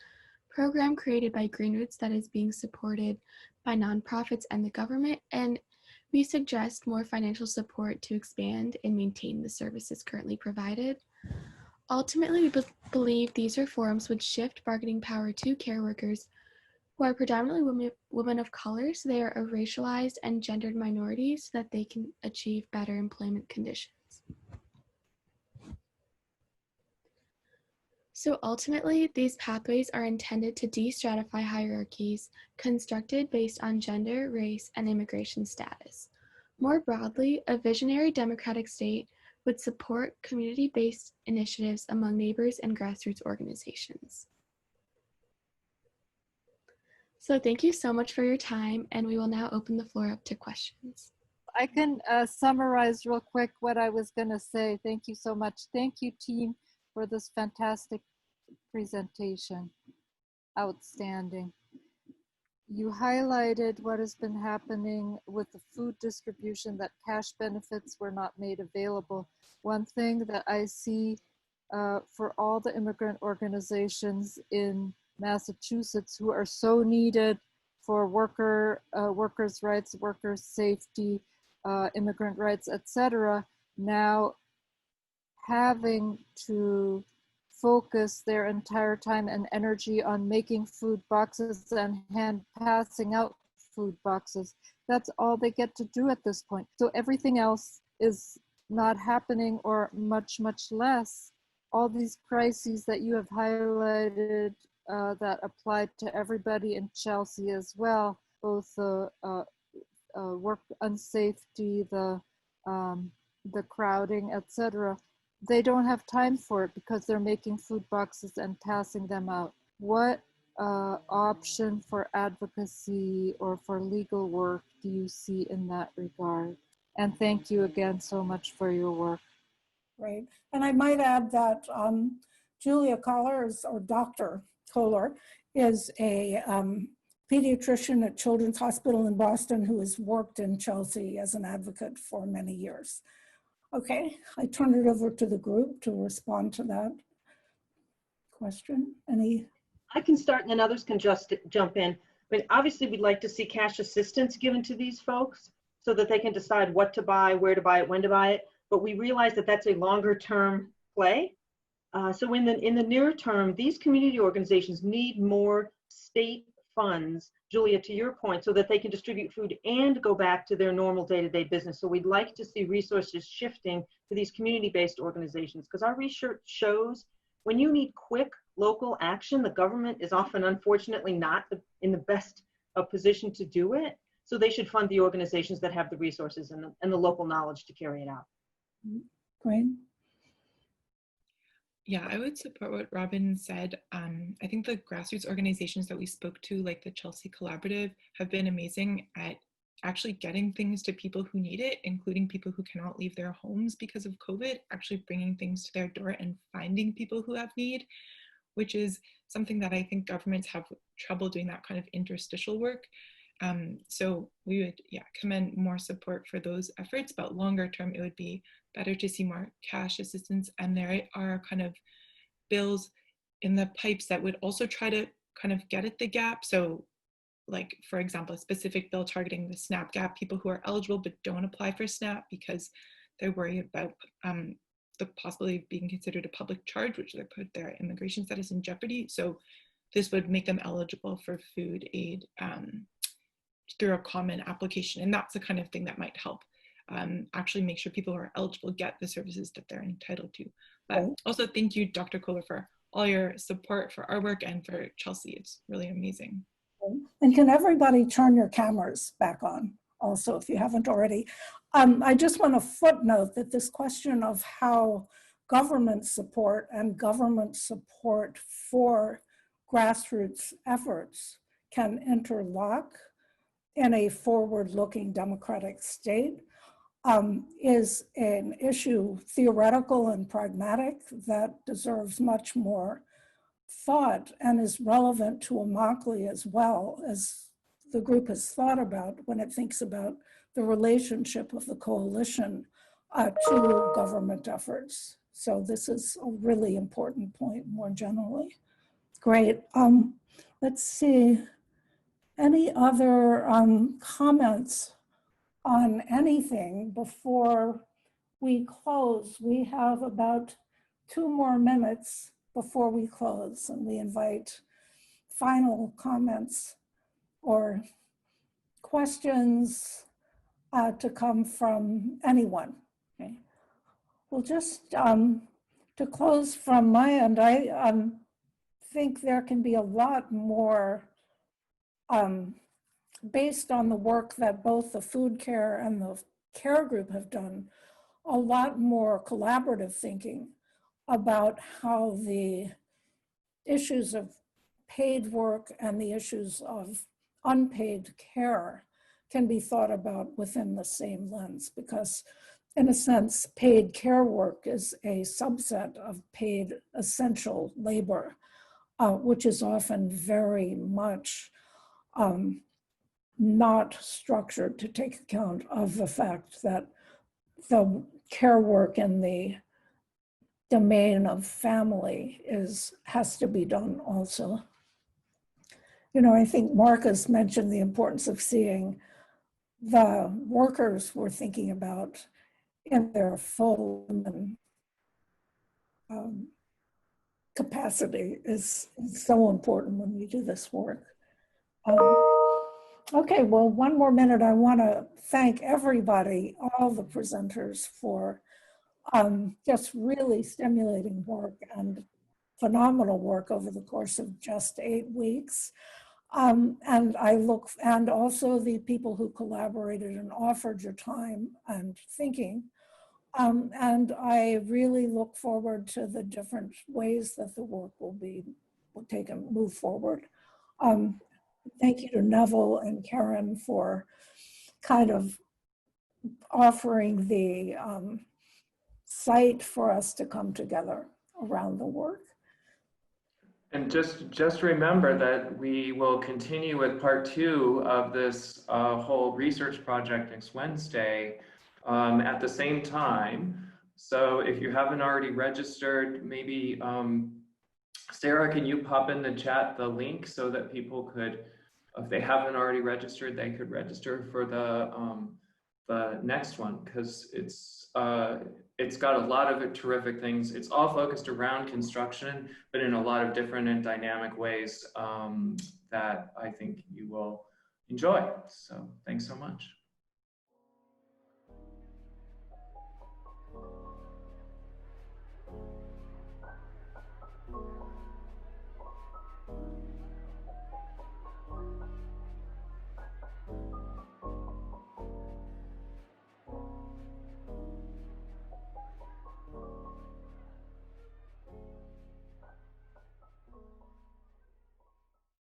program created by Greenroots that is being supported by nonprofits and the government, and we suggest more financial support to expand and maintain the services currently provided. Ultimately, we believe these reforms would shift bargaining power to care workers who are predominantly women of color, so they are a racialized and gendered minority so that they can achieve better employment conditions. So ultimately, these pathways are intended to de-stratify hierarchies constructed based on gender, race, and immigration status. More broadly, a visionary democratic state would support community-based initiatives among neighbors and grassroots organizations. So thank you so much for your time, and we will now open the floor up to questions. I can summarize real quick what I was going to say. Thank you so much. Thank you, team, for this fantastic presentation. Outstanding. You highlighted what has been happening with the food distribution, that cash benefits were not made available. One thing that I see for all the immigrant organizations in Massachusetts who are so needed for workers' rights, workers' safety, immigrant rights, etc., now having to focus their entire time and energy on making food boxes and passing out food boxes. That's all they get to do at this point. So everything else is not happening, or much, much less. All these crises that you have highlighted that apply to everybody in Chelsea as well, both the work unsafety, the crowding, etc. They don't have time for it because they're making food boxes and passing them out. What option for advocacy or for legal work do you see in that regard? And thank you again so much for your work. Right, and I might add that Julia Kollars, or Dr. Kohler, is a pediatrician at Children's Hospital in Boston who has worked in Chelsea as an advocate for many years. Okay, I turn it over to the group to respond to that question. Any? I can start and then others can just jump in. I mean, obviously we'd like to see cash assistance given to these folks so that they can decide what to buy, where to buy it, when to buy it. But we realize that that's a longer term play. So in the near term, these community organizations need more state funds, Julia, to your point, so that they can distribute food and go back to their normal day-to-day business. So we'd like to see resources shifting to these community-based organizations, because our research shows when you need quick local action, the government is often, unfortunately, not in the best position to do it. So they should fund the organizations that have the resources and the local knowledge to carry it out. Great. Yeah, I would support what Robin said. I think the grassroots organizations that we spoke to, like the Chelsea Collaborative, have been amazing at actually getting things to people who need it, including people who cannot leave their homes because of COVID, actually bringing things to their door and finding people who have need, which is something that I think governments have trouble doing, that kind of interstitial work. So we would, commend more support for those efforts, but longer term, it would be better to see more cash assistance. And there are kind of bills in the pipes that would also try to kind of get at the gap. So like, for example, a specific bill targeting the SNAP gap, people who are eligible but don't apply for SNAP because they're worried about the possibility of being considered a public charge, which would put their immigration status in jeopardy. So this would make them eligible for food aid through a common application. And that's the kind of thing that might help actually make sure people who are eligible get the services that they're entitled to. But also thank you, Dr. Kohler, for all your support for our work and for Chelsea. It's really amazing. And can everybody turn your cameras back on also, if you haven't already? I just want to footnote that this question of how government support and government support for grassroots efforts can interlock in a forward-looking democratic state is an issue, theoretical and pragmatic, that deserves much more thought and is relevant to Immokalee as well, as the group has thought about when it thinks about the relationship of the coalition to government efforts. So this is a really important point more generally. Great. Let's see. Any other comments on anything before we close? We have about 2 more minutes before we close, and we invite final comments or questions to come from anyone. Okay. Well, just to close from my end, I think there can be a lot more based on the work that both the food care and the care group have done, a lot more collaborative thinking about how the issues of paid work and the issues of unpaid care can be thought about within the same lens, because in a sense, paid care work is a subset of paid essential labor, which is often very much not structured to take account of the fact that the care work in the domain of family has to be done also. You know, I think Marcus mentioned the importance of seeing the workers we're thinking about in their full capacity is so important when we do this work. Okay, well, 1 more minute. I want to thank everybody, all the presenters, for just really stimulating work and phenomenal work over the course of just 8 weeks. And also the people who collaborated and offered your time and thinking. And I really look forward to the different ways that the work will move forward. Thank you to Neville and Karen for kind of offering the site for us to come together around the work. And just remember that we will continue with part 2 of this whole research project next Wednesday at the same time. So if you haven't already registered, maybe Sarah, can you pop in the chat the link so that people could, if they haven't already registered, they could register for the next one, because it's got a lot of terrific things. It's all focused around construction, but in a lot of different and dynamic ways that I think you will enjoy. So thanks so much.